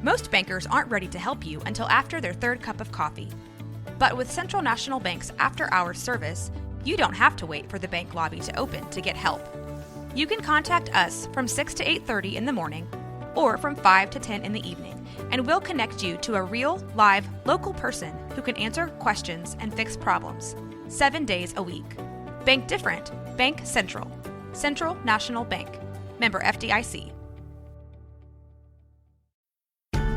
Most bankers aren't ready to help you until after their third cup of coffee. But with Central National Bank's after-hours service, you don't have to wait for the bank lobby to open to get help. You can contact us from 6 to 8:30 in the morning or from 5 to 10 in the evening, and we'll connect you to a real, live, local person who can answer questions and fix problems 7 days a week. Bank different. Bank Central. Central National Bank. Member FDIC.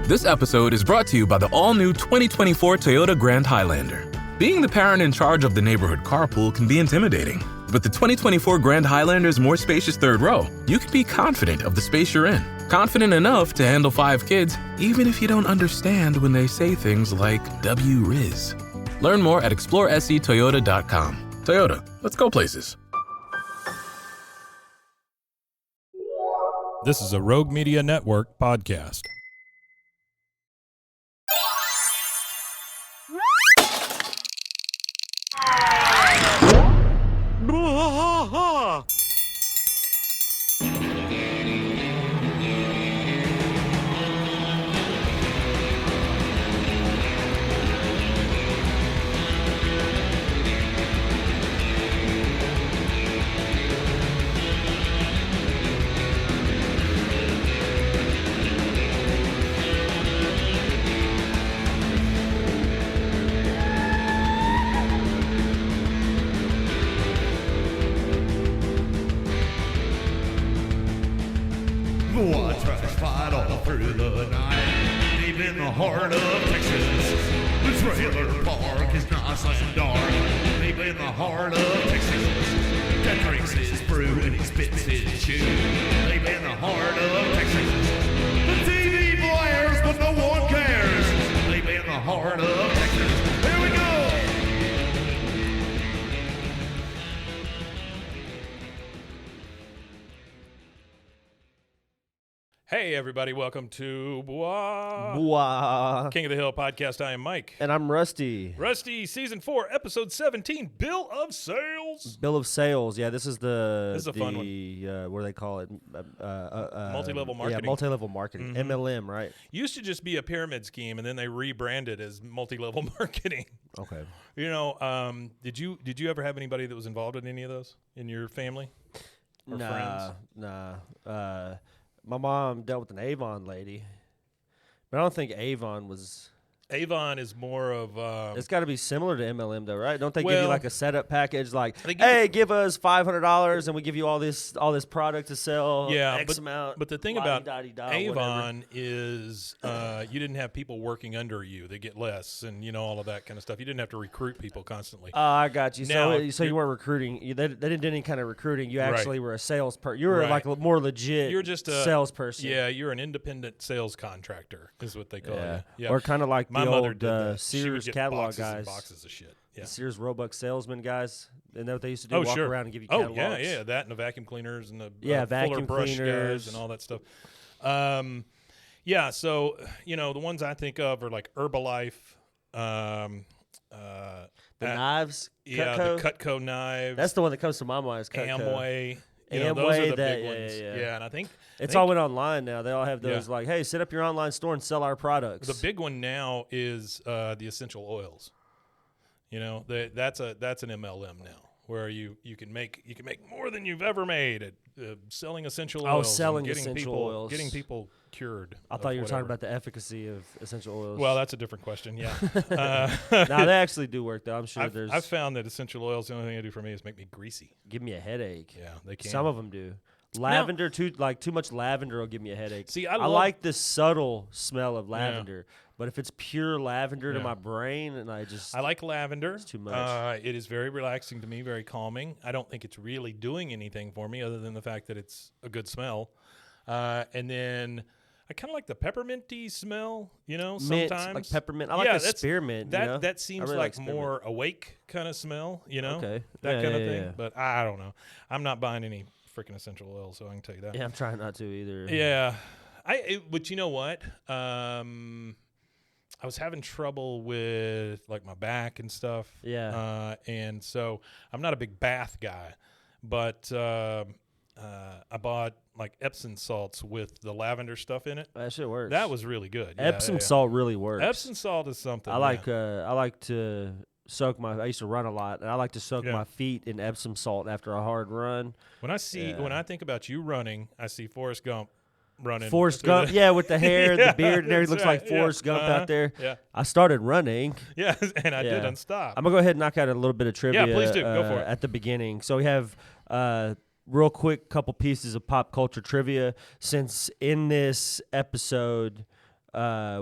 This episode is brought to you by the all-new 2024 Toyota Grand Highlander. Being the parent in charge of the neighborhood carpool can be intimidating. With the 2024 Grand Highlander's more spacious third row, you can be confident of the space you're in. Confident enough to handle 5 kids, even if you don't understand when they say things like W-Riz. Learn more at exploresctoyota.com. Toyota, let's go places. This is a Rogue Media Network podcast. Through the night, deep in the heart of Texas, the trailer park is nice and dark. Deep in the heart of Texas, Ted drinks his brew and he spits his chew. Deep in the heart of Texas, the TV blares but no one cares. Deep in the heart of Texas, here we go. Hey, everybody. Welcome to Bois. King of the Hill podcast. I am Mike. And I'm Rusty. Rusty, Season 4, Episode 17, Bill of Sales. Bill of Sales. Yeah, this is a fun one. What do they call it? Multi-level marketing. Yeah, multi-level marketing. Mm-hmm. MLM, right? Used to just be a pyramid scheme, and then they rebranded as multi-level marketing. Okay. You know, did you ever have anybody that was involved in any of those in your family or friends? Nah. My mom dealt with an Avon lady, but I don't think Avon was... Avon is more of... it's got to be similar to MLM, though, right? Don't they give you well, like a setup package, like, hey, give us $500 and we give you all this product to sell, X amount. But the thing about Avon whatever. is you didn't have people working under you. They get less and, you know, all of that kind of stuff. You didn't have to recruit people constantly. Oh, I got you. Now, So you weren't recruiting. They didn't do any kind of recruiting. You actually were a salesperson. You were Right. like a more legit You're just a salesperson. Yeah, you're an independent sales contractor is what they call you. Yeah. Or kind of like My the mother old did that. She would Sears get catalog boxes guys. and boxes of shit. Yeah. The Sears Roebuck salesman guys. Isn't that what they used to do? Oh, Walk sure. around and give you Oh, catalogs? yeah. That and the vacuum cleaners and the Fuller vacuum brush cleaners guys and all that stuff. Yeah, so, you know, the ones I think of are like Herbalife. The knives? Yeah, Cutco? the Cutco knives. That's the one that comes to my mind is Cutco. Amway. You know, those are the big ones. Yeah. And I think It's all went online now. They all have those like, hey, set up your online store and sell our products. the big one now is the essential oils. You know, that's an MLM now, where you can make more than you've ever made at selling essential oils. Selling and essential oils. getting people cured. I thought you were talking about the efficacy of essential oils. Well, that's a different question. Yeah. No, they actually do work though. I'm sure I've found that essential oils, the only thing they do for me is make me greasy. Give me a headache. Yeah, they can. Some of them do. Lavender, too much lavender will give me a headache. See, I like the subtle smell of lavender, but if it's pure lavender to my brain, and I like lavender. It's too much. It is very relaxing to me, very calming. I don't think it's really doing anything for me other than the fact that it's a good smell. And then I kind of like the pepperminty smell, you know, Mint, sometimes. like peppermint. I like the spearmint. That seems really like more awake kind of smell, you know, that kind of thing. Yeah. But I don't know. I'm not buying any freaking essential oil, so I can tell you that. Yeah, I'm trying not to either. Yeah. But you know what? I was having trouble with like my back and stuff. Yeah. And so I'm not a big bath guy, but I bought like Epsom salts with the lavender stuff in it. That shit works. That was really good. Yeah, Epsom salt really works. Epsom salt is something. I like to soak I used to run a lot, and I like to soak Yeah. my feet in Epsom salt after a hard run. When I think about you running, I see Forrest Gump running. Forrest through Gump, the- with the hair, Yeah, the beard, and everything looks that's like right, yeah. Forrest Gump out there. Yeah, I started running. yeah, and I Yeah. didn't stop. I'm gonna go ahead and knock out a little bit of trivia. please do. Go for it. At the beginning, so we have real quick couple pieces of pop culture trivia. Since in this episode,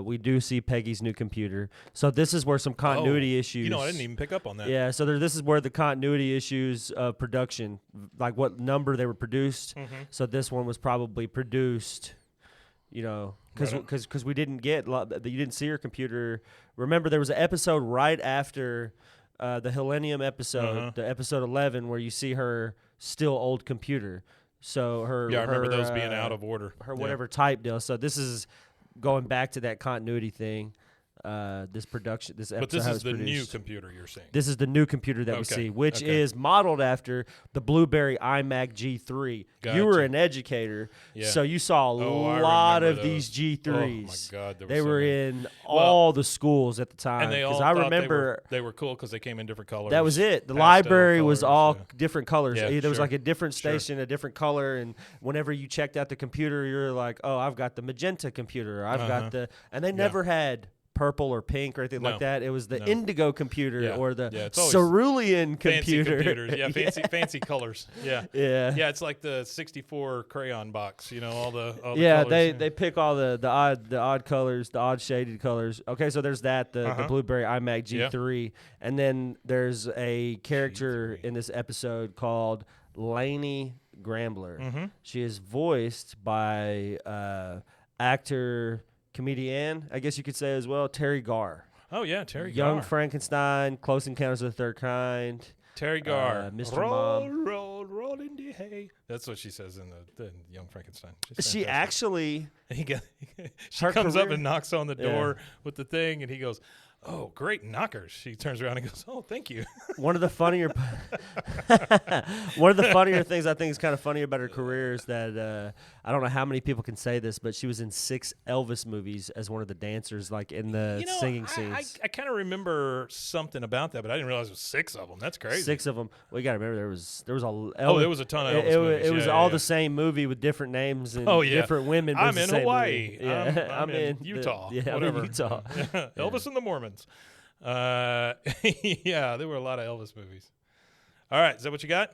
we do see Peggy's new computer, so this is where some continuity issues. You know, I didn't even pick up on that. Yeah, so this is where the continuity issues of production, like what number they were produced. So this one was probably produced, because we didn't get you didn't see her computer. Remember, there was an episode right after the Helenium episode, the episode 11, where you see her still old computer. So her Yeah, I remember her, those being out of order. her Yeah. whatever type deal. So this is going back to that continuity thing. This episode. But this how is it's the new produced. computer you're saying. This is the new computer that we Okay, see, which okay. is modeled after the Blueberry iMac G3. You were Gotcha. an educator, Yeah. so you saw a Oh, I lot of remember these those. G3s. Oh my God, there They so were many. in all the schools at the time. And they all I thought remember they were cool because they came in different colors. that was it. The pastel library was colors, all yeah. different colors. Yeah, There was sure. like a different Sure. station, a different color, and whenever you checked out the computer, you're like, "Oh, I've got the magenta computer. I've got the," and they never had purple or pink or anything No. like that. It was the No. indigo computer Yeah. or the Yeah, it's always cerulean fancy computer. computers. Yeah, fancy colors. Yeah. Yeah. Yeah, it's like the 64 crayon box, all the Yeah, colors. they pick all the odd colors, the odd shaded colors. Okay, so there's that the Blueberry iMac G3, and then there's a character in this episode called Lainey Grambler. She is voiced by actor comedian, I guess you could say as well, Terry Garr. Oh yeah, Terry Young Garr. Frankenstein, Close Encounters of the Third Kind. Terry Garr. Mr. Roll, Mom. roll in the hay. That's what she says in the Young Frankenstein. She's She fantastic. actually, She Her comes up career- and knocks on the Yeah. door with the thing, and he goes, "Oh, great knockers." She turns around and goes, "Oh, thank you." one of the funnier things I think is kind of funny about her career is that I don't know how many people can say this, but she was in 6 Elvis movies as one of the dancers, like in the singing scenes. I kind of remember something about that, but I didn't realize it was 6 of them. That's crazy. 6 of them. Well, you got to remember there was a there was a ton of Elvis movies. It was Yeah, all yeah. the same movie with different names and Oh, yeah. different women. but I'm it's the in same Hawaii. movie. Yeah, I'm in Utah. I'm in Whatever. Utah. Elvis and the Mormons. Yeah, there were a lot of Elvis movies. All right, is that what you got?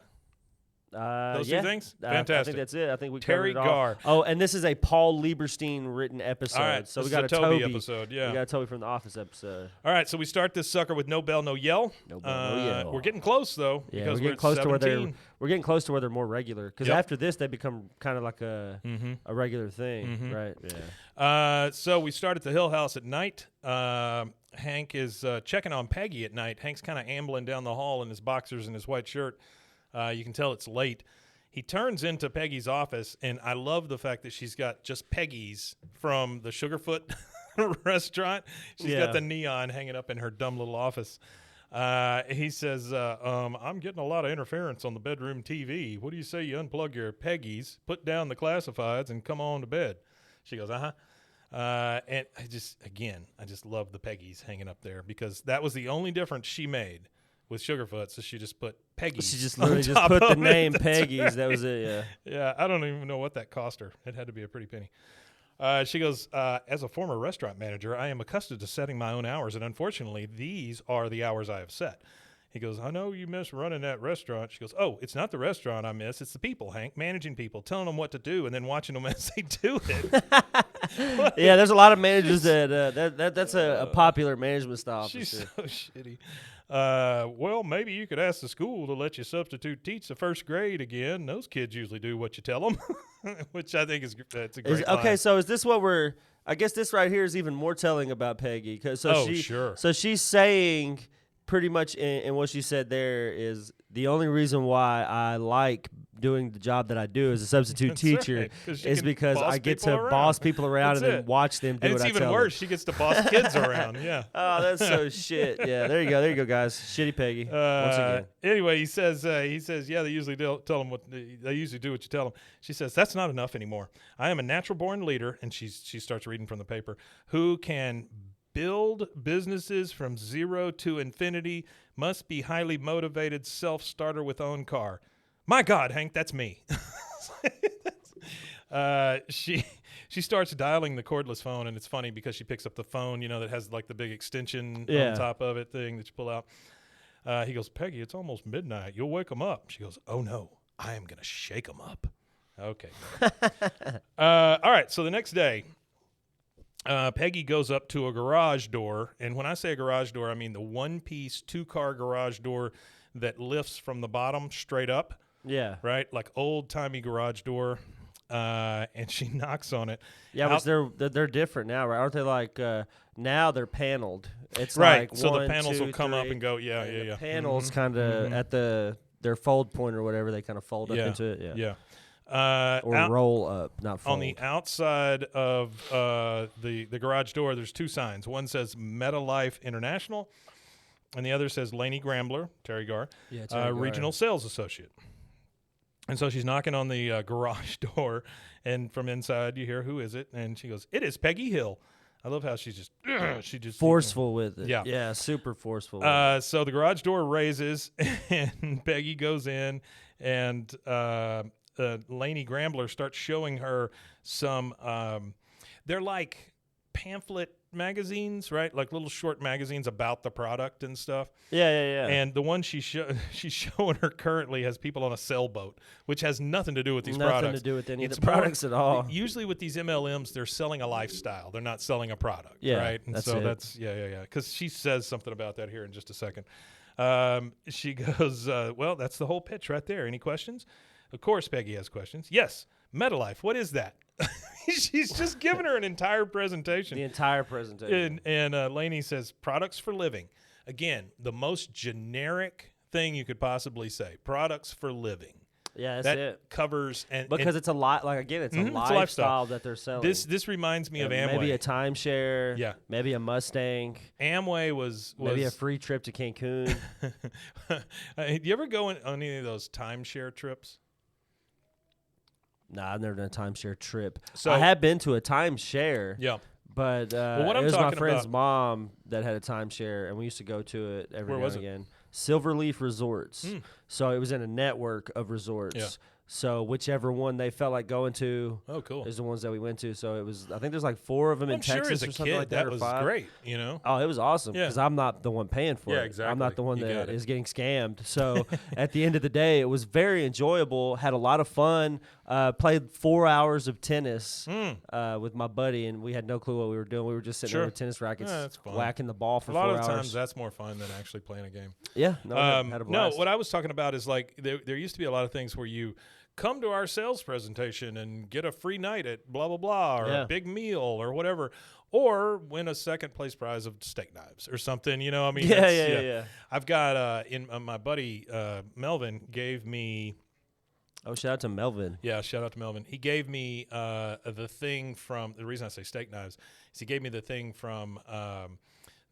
Those two yeah. things? I Fantastic. think that's it. I think we Terry covered it all. Garr. Oh, and this is a Paul Lieberstein written episode. All right, so this we got is a Toby episode, yeah. We got a Toby from the Office episode. All right, so we start this sucker with no bell, no yell. No bell, no yell. We're getting close though, Yeah, because we're getting at close to where 17. we're getting close to where they're more regular. Because Yep. after this, they become kind of like a regular thing, right? Yeah. So we start at the Hill House at night. Hank is checking on Peggy at night. Hank's kind of ambling down the hall in his boxers and his white shirt. You can tell it's late. He turns into Peggy's office, and I love the fact that she's got just Peggy's from the Sugarfoot restaurant. She's Yeah. got the neon hanging up in her dumb little office. He says, I'm getting a lot of interference on the bedroom TV. What do you say you unplug your Peggy's, put down the classifieds, and come on to bed? She goes, uh-huh. And I just love the Peggy's hanging up there because that was the only difference she made with Sugarfoot. So she just put Peggy's. She just on literally just top put the of it. name That's Peggy's. right. That was it. Yeah. Yeah, I don't even know what that cost her. It had to be a pretty penny. She goes, as a former restaurant manager, I am accustomed to setting my own hours, and unfortunately, these are the hours I have set. He goes, I know you miss running that restaurant. She goes, oh, it's not the restaurant I miss. It's the people, Hank, managing people, telling them what to do, and then watching them as they do it. Yeah, there's a lot of managers that's a popular management style. for She's sure. so shitty. Well, maybe you could ask the school to let you substitute teach the first grade again. Those kids usually do what you tell them, which I think that's a great line. Okay, so is this what we're? I guess this right here is even more telling about Peggy because Sure. So she's saying pretty much in what she said there is the only reason why I like doing the job that I do as a substitute That's teacher right, 'cause she is can because boss I get people to around. boss people around That's and then it. watch them do And what it's I even tell worse. them. She gets to boss kids around. Yeah. Oh, that's so shit. Yeah, there you go, guys. Shitty Peggy. Once again. Anyway, he says, yeah, they usually tell them what they usually do what you tell them. She says, that's not enough anymore. I am a natural born leader, and she starts reading from the paper, who can build businesses from zero to infinity, must be highly motivated, self-starter with own car. My God, Hank, that's me. She starts dialing the cordless phone, and it's funny because she picks up the phone, that has like the big extension on top of it thing that you pull out. He goes, Peggy, it's almost midnight. You'll wake them up. She goes, oh, no, I am going to shake them up. Okay. All right, so the next day, Peggy goes up to a garage door, and when I say a garage door, I mean the one-piece, two-car garage door that lifts from the bottom straight up. Yeah. Right? Like old-timey garage door. And she knocks on it. Yeah, which they're different now, right? Aren't they like now they're paneled? It's right. like So one, the panels two, will come up three, and go. Yeah. The panels kind of at their fold point or whatever, they kind of fold up into it. Yeah. Or roll up, not fold. On the outside of the garage door, there's two signs. One says MetaLife International, and the other says Laney Grambler, Terry Garr, Regional Sales Associate. And so she's knocking on the garage door, and from inside you hear, who is it? And she goes, it is Peggy Hill. I love how she's just forceful with it. Yeah. Yeah, super forceful with it. So the garage door raises, and Peggy goes in, and Laney Grambler starts showing her some they're like pamphlet magazines, right? Like little short magazines about the product and stuff. Yeah. And the one she's showing her currently has people on a sailboat, which has nothing to do with these products. Nothing to do with any of the products at all. Usually with these MLMs, they're selling a lifestyle. They're not selling a product, right? And that's so it. that's because she says something about that here in just a second. She goes, well, that's the whole pitch right there. Any questions? Of course, Peggy has questions. Yes, MetaLife. What is that? She's just giving her an entire presentation. The entire presentation. And Laney says, products for living. Again, the most generic thing you could possibly say. Products for living. Yeah, that's that it. Covers because it's a lot. Like again, it's a lifestyle that they're selling. This reminds me of Amway. Maybe a timeshare. Yeah. Maybe a Mustang. Amway was maybe a free trip to Cancun. Do you ever go on any of those timeshare trips? Nah, I've never done a timeshare trip. So I have been to a timeshare. Yeah. But what I'm it was my talking friend's about- mom that had a timeshare, and we used to go to it every Where now was and it? again. Silverleaf Resorts. So it was in a network of resorts. Yeah. So whichever one they felt like going to Oh, cool. is the ones that we went to. So it was, I think there's like 4 of them in I'm sure Texas as a or something kid like that, that or was 5. great, Oh, it was awesome Yeah. because I'm not the one paying for Yeah, it. exactly. I'm not the one You that got it. is getting scammed. So at the end of the day, it was very enjoyable. Had a lot of fun. Played 4 hours of tennis with my buddy, and we had no clue what we were doing. We were just sitting there with tennis rackets, that's fun. whacking the ball for A 4 lot hours. of times that's more fun than actually playing a game. Yeah, no, had a No, blast. what I was talking about is like there used to be a lot of things where you come to our sales presentation and get a free night at blah, blah, blah, or a big meal or whatever, or win a second place prize of steak knives or something, you know? I mean, Yeah. I've got my buddy Melvin gave me. Oh, shout out to Melvin. Yeah, shout out to Melvin. He gave me the thing from, the reason I say steak knives is he gave me the thing from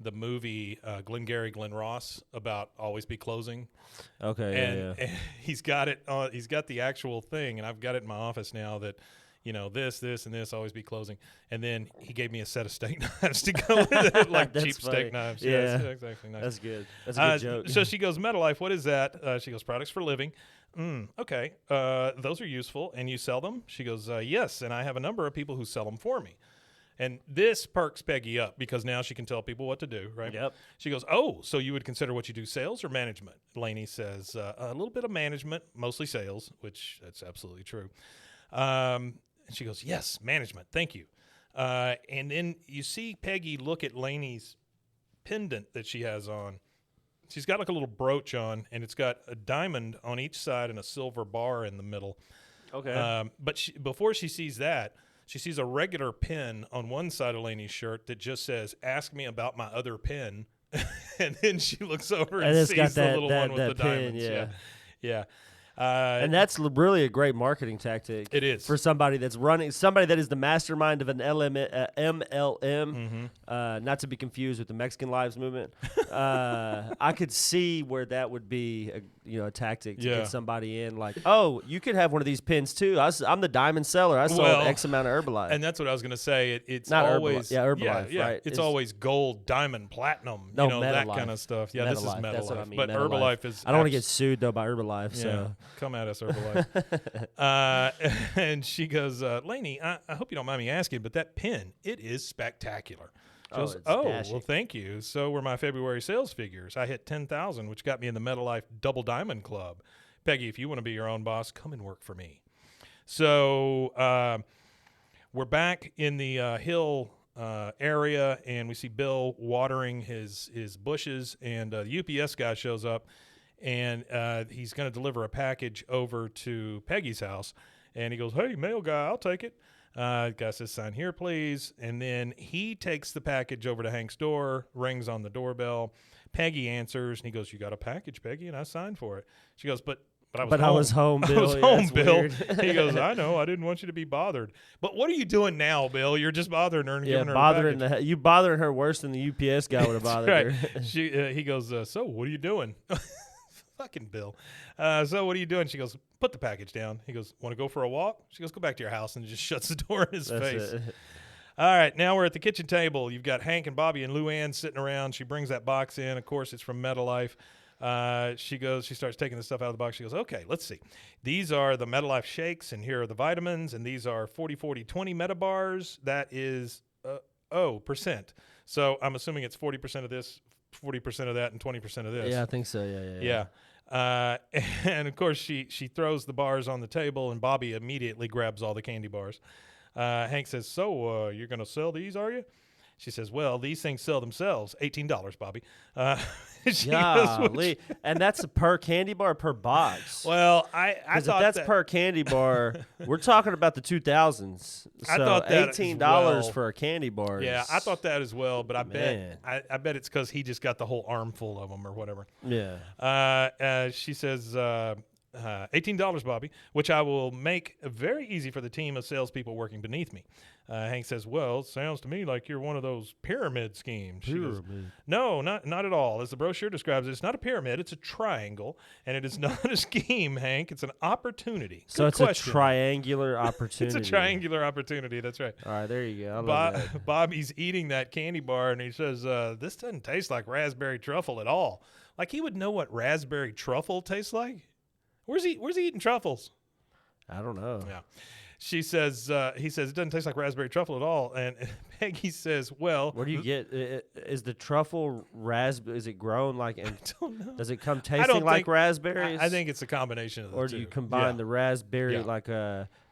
the movie Glengarry Glen Ross about Always Be Closing. Okay, And he's got it. He's got the actual thing, and I've got it in my office now. That this, and this always be closing. And then he gave me a set of steak knives to go with it, like cheap funny. steak knives. Yeah. That's actually nice. That's good. That's a good joke. So she goes, MetaLife, what is that? She goes, products for living. Okay, those are useful, and you sell them? She goes, yes, and I have a number of people who sell them for me. And this perks Peggy up because now she can tell people what to do, right? Yep. She goes, oh, so you would consider what you do sales or management? Laney says, a little bit of management, mostly sales, which that's absolutely true. And she goes, yes, management, thank you. And then you see Peggy look at Laney's pendant that she has on. She's got like a little brooch on, and it's got a diamond on each side and a silver bar in the middle. Okay. But before she sees that, she sees a regular pin on one side of Laney's shirt that just says, ask me about my other pin. And then she looks over and it's sees got the little one with the pin, diamonds. Yeah. And that's really a great marketing tactic. It is. For somebody that's running, somebody that is the mastermind of an MLM, not to be confused with the Mexican Lives Movement. I could see where that would be a tactic to get somebody in. Like, oh, you could have one of these pins too. I'm the diamond seller. I sold X amount of Herbalife. And that's what I was going to say. It's not always Herbalife, right? It's always gold, diamond, platinum, that kind of stuff. Yeah, this is Metalife. That's what I mean. But Metalife. Herbalife is. I don't want to get sued though by Herbalife. Yeah, So come at us, Herbalife. And she goes, Lainey, I hope you don't mind me asking, but that pin, it is spectacular. She goes, well, thank you. So were my February sales figures. I hit 10,000, which got me in the Metalife Double Diamond Club. Peggy, if you want to be your own boss, come and work for me. So we're back in the hill area, and we see Bill watering his bushes, and the UPS guy shows up, and he's going to deliver a package over to Peggy's house. And he goes, hey, mail guy, I'll take it. The guy says, sign here, please. And then he takes the package over to Hank's door, rings on the doorbell. Peggy answers, and he goes, you got a package, Peggy? And I signed for it. She goes, But I was home, Bill. I was home, Bill. He goes, I know. I didn't want you to be bothered. But what are you doing now, Bill? You're just bothering her and giving her a package. You bothering her worse than the UPS guy would have bothered her. He goes, so what are you doing? Fucking Bill. So what are you doing? She goes, put the package down. He goes, want to go for a walk? She goes, go back to your house, and just shuts the door in his face. All right, now we're at the kitchen table. You've got Hank and Bobby and Lou Ann sitting around. She brings that box in. Of course, it's from Metalife. She starts taking the stuff out of the box. She goes, okay, let's see. These are the Metalife shakes, and here are the vitamins, and these are 40-40-20 Metabars. That is, percent. So I'm assuming it's 40% of this, 40% of that, and 20% of this. Yeah, I think so. Yeah. And of course, she throws the bars on the table, and Bobby immediately grabs all the candy bars. Hank says, so you're going to sell these, are you? She says, well, these things sell themselves. $18, Bobby. Golly. And that's per candy bar or per box? Well, I thought if that's per candy bar, we're talking about the 2000s. So I thought that $18 for a candy bar. Yeah, I thought that as well, but I bet it's because he just got the whole armful of them or whatever. Yeah. She says, $18, Bobby, which I will make very easy for the team of salespeople working beneath me. Hank says, well, sounds to me like you're one of those pyramid schemes. She goes, no, not at all. As the brochure describes it, it's not a pyramid, it's a triangle, and it is not a scheme, Hank. It's an opportunity. So it's a triangular opportunity. It's a triangular opportunity, that's right. All right, there you go. I love that. Bobby's eating that candy bar, and he says, this doesn't taste like raspberry truffle at all. Like he would know what raspberry truffle tastes like. Where's he eating truffles? I don't know. Yeah. He says it doesn't taste like raspberry truffle at all. And Peggy says, well, where do you get is the truffle raspberry? Is it grown like? I don't know. Does it come tasting like raspberries? I think it's a combination of the two. Or do you combine the raspberry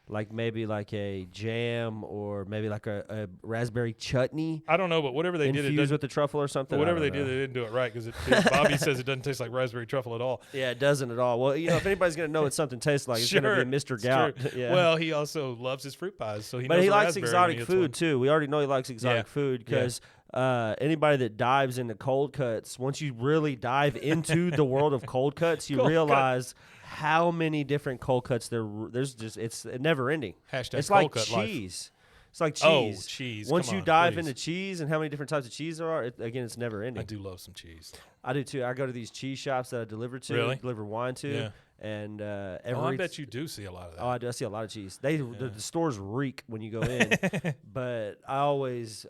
like maybe like a jam or maybe like a raspberry chutney? I don't know, but whatever they did, infused with the truffle or something. Whatever they did, they didn't do it right because Bobby says it doesn't taste like raspberry truffle at all. Yeah, it doesn't at all. Well, if anybody's gonna know what something tastes like, it's gonna be Mr. Gout. Yeah. Well, he also loves his fruit pies, so he likes exotic food too. We already know he likes exotic food because. Anybody that dives into cold cuts, once you really dive into the world of cold cuts, you realize how many different cold cuts there's just it's never ending. It's like cheese. It's like cheese. Oh, cheese. Once you dive into cheese and how many different types of cheese there are, it's never ending. I do love some cheese. I do too. I go to these cheese shops that I deliver wine to. Yeah. And I bet you do see a lot of that. Oh, I do. I see a lot of cheese. The stores reek when you go in. But I always,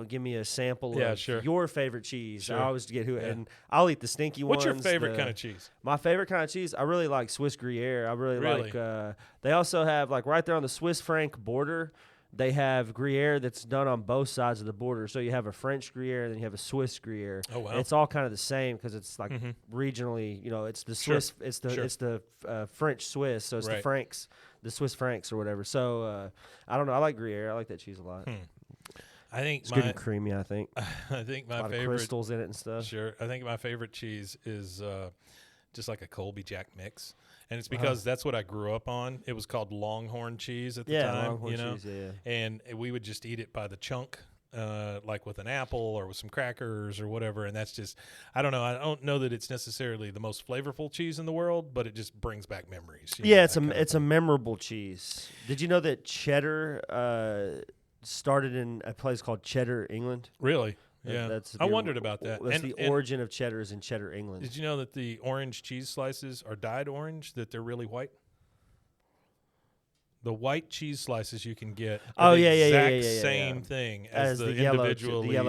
give me a sample of your favorite cheese. Sure. I always get and I'll eat the stinky ones. What's your favorite kind of cheese? My favorite kind of cheese? I really like Swiss Gruyere. I really like. They also have right there on the Swiss Franc border. They have Gruyere that's done on both sides of the border. So you have a French Gruyere and then you have a Swiss Gruyere. Oh, wow. And it's all kind of the same because it's like regionally, it's the Swiss, it's the French Swiss. So it's the Franks, the Swiss Franks or whatever. So I don't know. I like Gruyere. I like that cheese a lot. I think it's good and creamy. I think. I think my favorite. A lot of crystals in it and stuff. Sure. I think my favorite cheese is just like a Colby Jack mix. And it's because that's what I grew up on. It was called Longhorn cheese at the time, Longhorn cheese, and we would just eat it by the chunk. like with an apple or with some crackers or whatever. And that's just, I don't know. I don't know that it's necessarily the most flavorful cheese in the world, but it just brings back memories. Yeah, it's a memorable cheese. Did you know that cheddar started in a place called Cheddar, England? Really? Yeah. I wondered about that. That's the origin of cheddar is in Cheddar, England. Did you know that the orange cheese slices are dyed orange, that they're really white? The white cheese slices you can get are the exact same thing as the yellow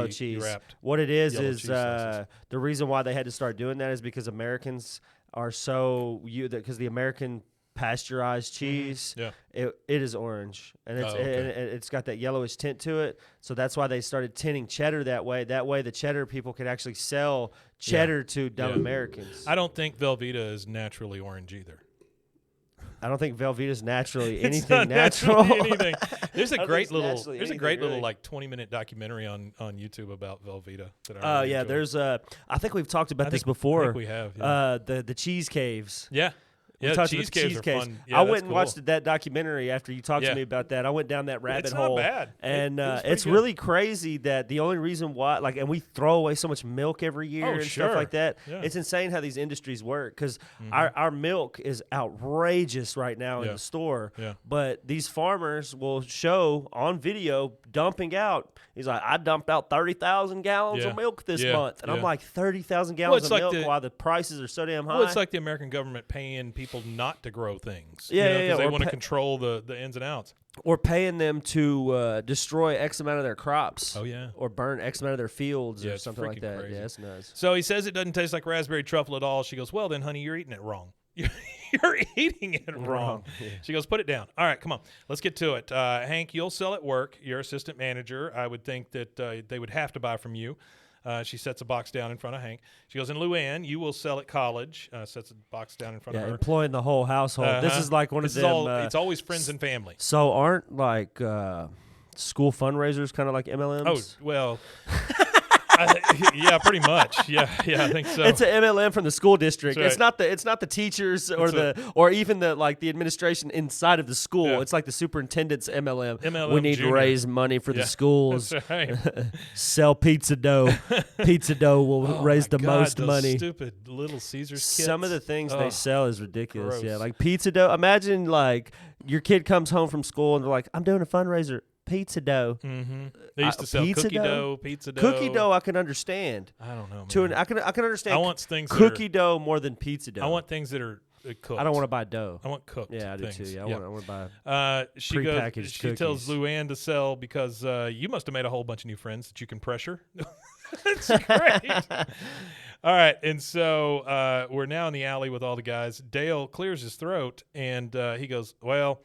cheese. Wrapped what it is the reason why they had to start doing that is because Americans are because the American pasteurized cheese, it is orange, and it's got that yellowish tint to it. So that's why they started tinting cheddar that way. That way, the cheddar people could actually sell cheddar to dumb Americans. I don't think Velveeta is naturally orange either. I don't think Velveeta's naturally anything natural. Anything. There's a great little like 20-minute documentary on YouTube about Velveeta. There's I think we've talked about this before. I think we have. Yeah. The cheese caves. Yeah. Yeah, cheese caves are fun. Yeah, I went and watched that documentary after you talked to me about that. I went down that rabbit hole. It's not bad. And it's really crazy that the only reason why, and we throw away so much milk every year and stuff like that. Yeah. It's insane how these industries work because our milk is outrageous right now in the store. Yeah. But these farmers will show on video dumping out. He's like, I dumped out 30,000 gallons of milk this month. And I'm like, 30,000 gallons of milk while the prices are so damn high? Well, it's like the American government paying people not to grow things. Because they want to control the ins and outs. Or paying them to destroy X amount of their crops. Oh, yeah. Or burn X amount of their fields or something like that. Crazy. Yeah, it's nuts. So he says it doesn't taste like raspberry truffle at all. She goes, well, then, honey, you're eating it wrong. You're eating it wrong. Yeah. She goes, put it down. All right, come on. Let's get to it. Hank, you'll sell at work. You're assistant manager. I would think that they would have to buy from you. She sets a box down in front of Hank. She goes, and Luann, you will sell at college. Sets a box down in front of her. Employing the whole household. This is like one of them. It's always friends and family. So aren't like school fundraisers kind of like MLMs? Oh, well... yeah, pretty much. Yeah, I think so. It's an MLM from the school district. Right. It's not the teachers or even the administration inside of the school. Yeah. It's like the superintendent's MLM. We need to raise money for the schools. That's right. Sell pizza dough. Pizza dough will raise the most money. Stupid Little Caesars kits. Some of the things they sell is ridiculous. Gross. Yeah, like pizza dough. Imagine like your kid comes home from school and they're like, I'm doing a fundraiser. Pizza dough. Mm-hmm. They used to sell cookie dough, pizza dough. Cookie dough, I can understand. I don't know, man. I can understand. I want things cookie dough more than pizza dough. I want things that are cooked. I don't want to buy dough. I want cooked. Yeah, I do things. too. Yeah, I want to buy. She prepackaged goes. She cookies. tells Luann to sell because you must have made a whole bunch of new friends that you can pressure. That's great. All right, and so we're now in the alley with all the guys. Dale clears his throat and he goes, "Well,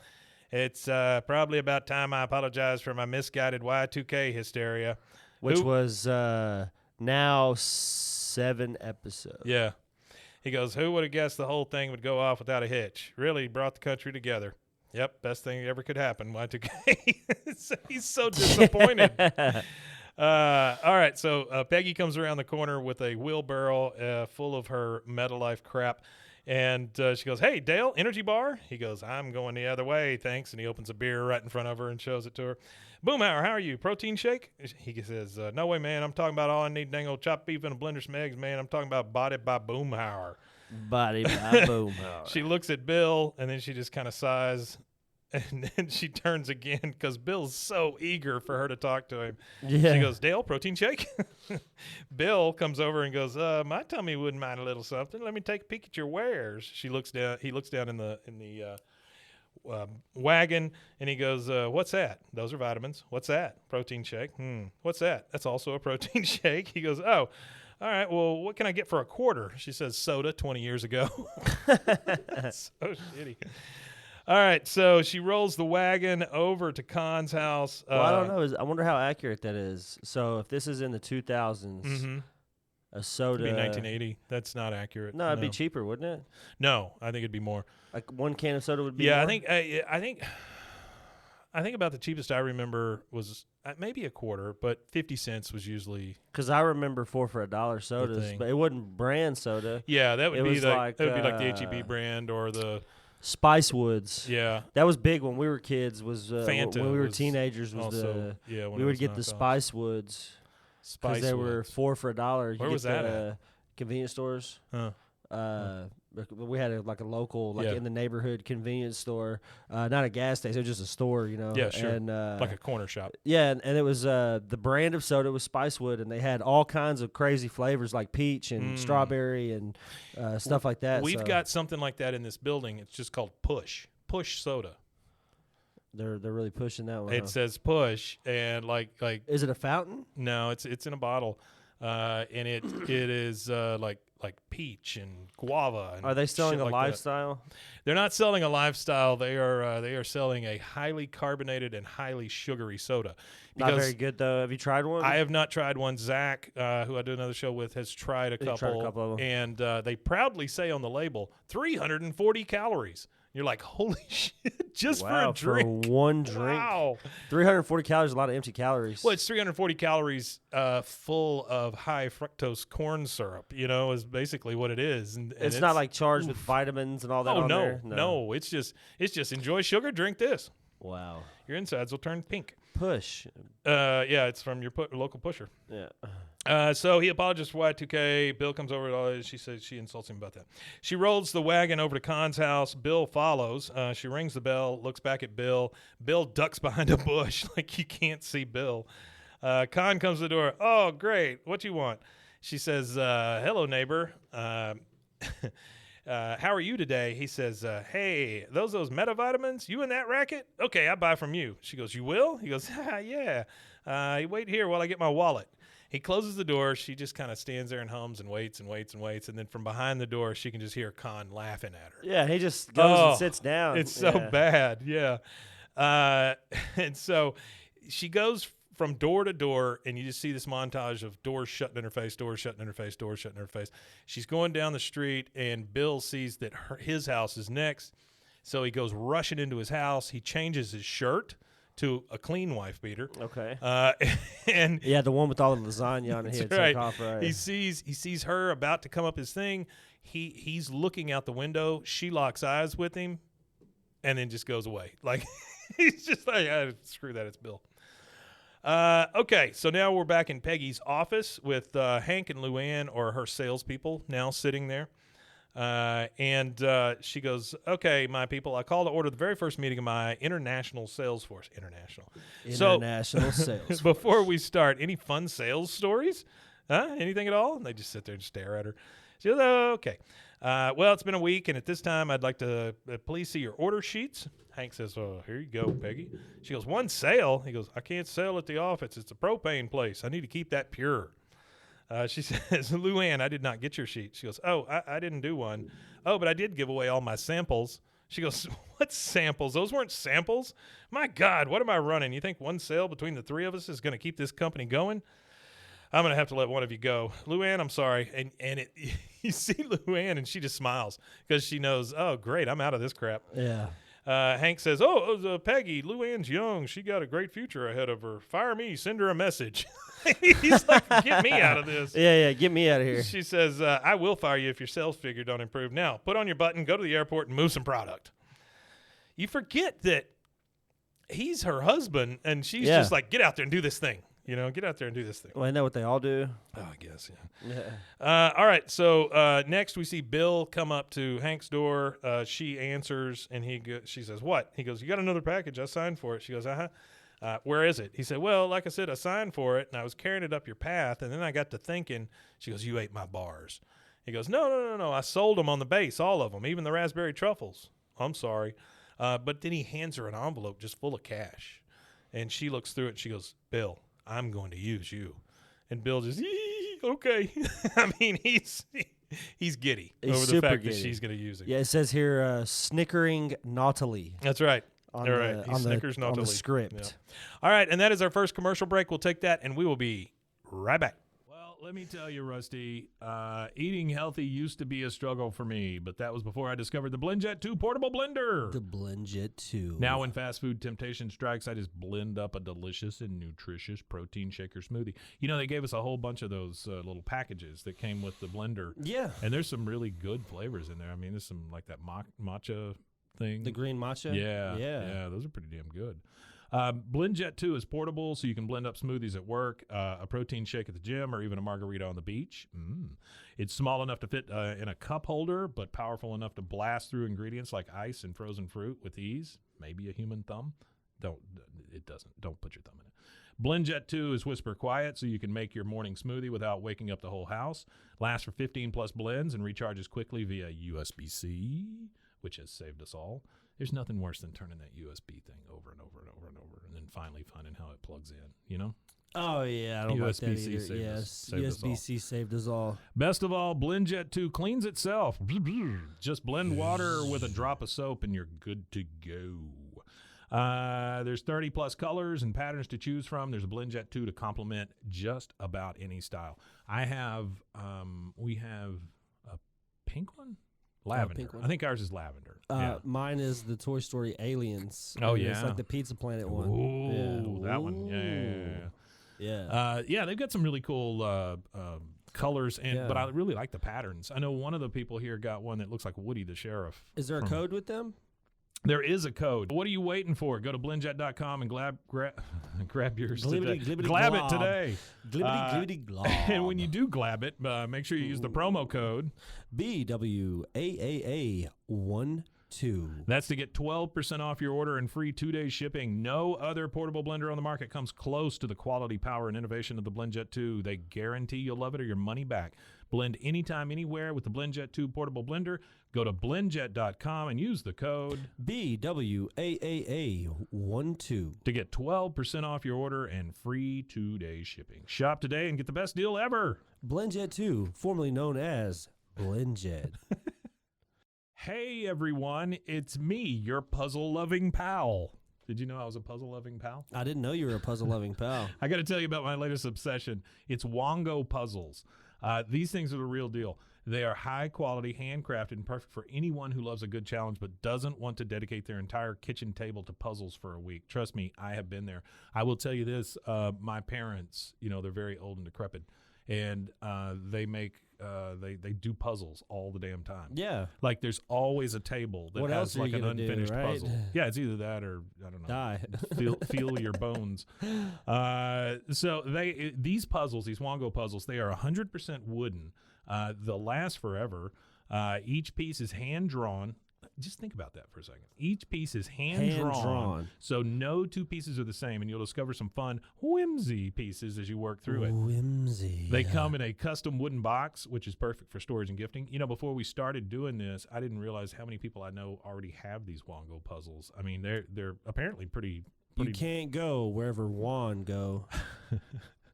it's probably about time I apologize for my misguided Y2K hysteria." Which was now 7 episodes. Yeah. He goes, who would have guessed the whole thing would go off without a hitch? Really brought the country together. Yep, best thing ever could happen, Y2K. He's so disappointed. All right, so Peggy comes around the corner with a wheelbarrow full of her Metalife crap. And she goes, hey, Dale, energy bar? He goes, I'm going the other way, thanks. And he opens a beer right in front of her and shows it to her. Boomhauer, how are you? Protein shake? He says, no way, man. I'm talking about all I need, dang old chopped beef and a blender, some eggs, man. I'm talking about Body by Boomhauer. Body by Boomhauer. She looks at Bill, and then she just kind of sighs. And then she turns again because Bill's so eager for her to talk to him. Yeah. She goes, Dale, protein shake? Bill comes over and goes, my tummy wouldn't mind a little something. Let me take a peek at your wares. He looks down in the wagon, and he goes, what's that? Those are vitamins. What's that? Protein shake. What's that? That's also a protein shake. He goes, oh, all right, well, what can I get for a quarter? She says soda 20 years ago. That's so shitty. All right, so she rolls the wagon over to Khan's house. Well, I don't know. I wonder how accurate that is. So if this is in the 2000s, a soda... It'd be 1980. That's not accurate. No, it'd be cheaper, wouldn't it? No, I think it'd be more. Like one can of soda would be more? I think about the cheapest I remember was maybe a quarter, but 50 cents was usually... Because I remember 4 for $1 sodas, but it wasn't brand soda. Yeah, that would be like the H-E-B brand or the... Spice-Woods. Yeah. That was big when we were kids. Was Fanta when we were was teenagers. Was also, when we it would was get the knockoffs. Spice-Woods because they were Spice-Woods. 4 for $1. Where was that at? Convenience stores. Huh. We had a local, Yeah. in the neighborhood convenience store, not a gas station, it was just a store, Yeah, sure. And, Like a corner shop. yeah, and it was the brand of soda was Spicewood, and they had all kinds of crazy flavors like peach and strawberry and stuff like that. We've so got something like that in this building. It's just called Push Soda. they're really pushing that one. It says Push, and like Is it a fountain? no, it's in a bottle, and it is like peach and guava. And Are they selling shit a like that. lifestyle? They're not selling a lifestyle. They are selling a highly carbonated and highly sugary soda. Not very good though. Have you tried one? I have not tried one. Zach, who I do another show with, has tried a couple. tried a couple of them. And they proudly say on the label 340 calories. You're like, holy shit, just Wow, for a drink. for one drink. Wow. 340 calories is a lot of empty calories. Well, it's 340 calories full of high fructose corn syrup, is basically what it is. And it's not like charged with vitamins and all that. Oh, on no, there? no. It's just enjoy sugar, drink this. Wow. Your insides will turn pink. Push. Yeah, it's from your local pusher. Yeah. So he apologizes for Y2K. Bill comes over. She says she insults him about that. She rolls the wagon over to Khan's house. Bill follows. She rings the bell, looks back at Bill. Bill ducks behind a bush like you can't see Bill. Khan comes to the door. Oh, great. What you want? She says, hello, neighbor. How are you today? He says, hey, those metavitamins? You in that racket? Okay, I buy from you. She goes, you will? He goes, yeah. Wait here while I get my wallet. He closes the door. She just kind of stands there and hums and waits and waits and waits. And then from behind the door, she can just hear Khan laughing at her. Yeah, he just goes and sits down. It's so bad, yeah. And so she goes from door to door, and you just see this montage of doors shutting in her face, doors shutting in her face, doors shutting in her face. She's going down the street, and Bill sees that his house is next. So he goes rushing into his house. He changes his shirt to a clean wife beater. Okay. And yeah, the one with all the lasagna on it. He had right. took off, right. He sees her about to come up his thing. He's looking out the window. She locks eyes with him, and then just goes away. Like he's just like, screw that, it's Bill. Okay, so now we're back in Peggy's office with Hank and Luann, or her salespeople, now sitting there. And she goes, okay, my people, I call to order the very first meeting of my international sales force. International sales. Before we start, any fun sales stories? Anything at all? And they just sit there and stare at her. She goes, oh, okay. Well, it's been a week, and at this time, I'd like to please see your order sheets. Hank says, oh, here you go, Peggy. She goes, one sale? He goes, I can't sell at the office. It's a propane place. I need to keep that pure. She says, Luann, I did not get your sheet. She goes, oh, I didn't do one. Oh, but I did give away all my samples. She goes, what samples? Those weren't samples? My God, what am I running? You think one sale between the three of us is going to keep this company going? I'm going to have to let one of you go. Luann, I'm sorry. And you see Luann, and she just smiles because she knows, oh, great, I'm out of this crap. Yeah. Hank says, oh, Peggy, Luann's young. She got a great future ahead of her. Fire me. Send her a message. He's like, get me out of this. Yeah, get me out of here. She says, I will fire you if your sales figure don't improve. Now, put on your button, go to the airport, and move some product. You forget that he's her husband, and she's just like, get out there and do this thing. Get out there and do this thing. Well, isn't that what they all do? Oh, I guess, yeah. All right, so next we see Bill come up to Hank's door. She answers, and she says, what? He goes, you got another package. I signed for it. She goes, uh-huh. Where is it? He said, well, like I said, I signed for it, and I was carrying it up your path, and then I got to thinking. She goes, you ate my bars. He goes, no. I sold them on the base, all of them, even the raspberry truffles. I'm sorry. But then he hands her an envelope just full of cash, and she looks through it, and she goes, Bill, I'm going to use you. And Bill just, okay. I mean, he's giddy over the fact that she's going to use him. Yeah, it says here, snickering naughtily. That's right. On the script. Yeah. All right, and that is our first commercial break. We'll take that, and we will be right back. Well, let me tell you, Rusty, eating healthy used to be a struggle for me, but that was before I discovered the BlendJet 2 portable blender. The BlendJet 2. Now when fast food temptation strikes, I just blend up a delicious and nutritious protein shaker smoothie. They gave us a whole bunch of those little packages that came with the blender. Yeah. And there's some really good flavors in there. I mean, there's some like that matcha thing. The green matcha? Yeah, those are pretty damn good. BlendJet 2 is portable, so you can blend up smoothies at work, a protein shake at the gym, or even a margarita on the beach. It's small enough to fit in a cup holder, but powerful enough to blast through ingredients like ice and frozen fruit with ease. Maybe a human thumb. Don't put your thumb in it. BlendJet 2 is whisper quiet, so you can make your morning smoothie without waking up the whole house. Lasts for 15-plus blends and recharges quickly via USB-C, which has saved us all. There's nothing worse than turning that USB thing over and over and over and over, and then finally finding how it plugs in, you know? Oh, yeah, I don't like that USB-C either. saved Yes, us- saved us all. USB-C saved us all. Best of all, BlendJet 2 cleans itself. Just blend water with a drop of soap and you're good to go. There's 30-plus colors and patterns to choose from. There's a BlendJet 2 to complement just about any style. We have a pink one? Lavender. Pink one. I think ours is lavender. Mine is the Toy Story Aliens. Oh, And yeah. It's like the Pizza Planet one. Ooh, that one. Yeah. Yeah. They've got some really cool colors, Yeah. but I really like the patterns. I know one of the people here got one that looks like Woody the Sheriff. Is there a code with them? There is a code. What are you waiting for? Go to blendjet.com and grab yours today. Glab it today. Glibbity glob. And when you do glab it, make sure you use the promo code. BWAAA12. That's to get 12% off your order and free 2-day shipping. No other portable blender on the market comes close to the quality, power, and innovation of the BlendJet 2. They guarantee you'll love it or your money back. Blend anytime, anywhere with the BlendJet 2 portable blender. Go to blendjet.com and use the code BWAAA12 to get 12% off your order and free 2-day shipping. Shop today and get the best deal ever. BlendJet 2, formerly known as BlendJet. Hey, everyone. It's me, your puzzle-loving pal. Did you know I was a puzzle-loving pal? I didn't know you were a puzzle-loving pal. I got to tell you about my latest obsession. It's Wongo puzzles. These things are the real deal. They are high quality, handcrafted, and perfect for anyone who loves a good challenge but doesn't want to dedicate their entire kitchen table to puzzles for a week. Trust me, I have been there. I will tell you this, my parents, they're very old and decrepit, and they do puzzles all the damn time. Yeah. Like there's always a table that What has else are like you an gonna do, unfinished right? puzzle. Yeah, it's either that or I don't know. Die. feel your bones. So these puzzles, these Wongo puzzles, they are 100% wooden. They'll last forever. Each piece is hand drawn. Just think about that for a second. Each piece is hand drawn, so no two pieces are the same, and you'll discover some fun whimsy pieces as you work through it. Whimsy. They come in a custom wooden box, which is perfect for storage and gifting. Before we started doing this, I didn't realize how many people I know already have these Wongo puzzles. I mean, they're apparently pretty. You can't go wherever Juan go.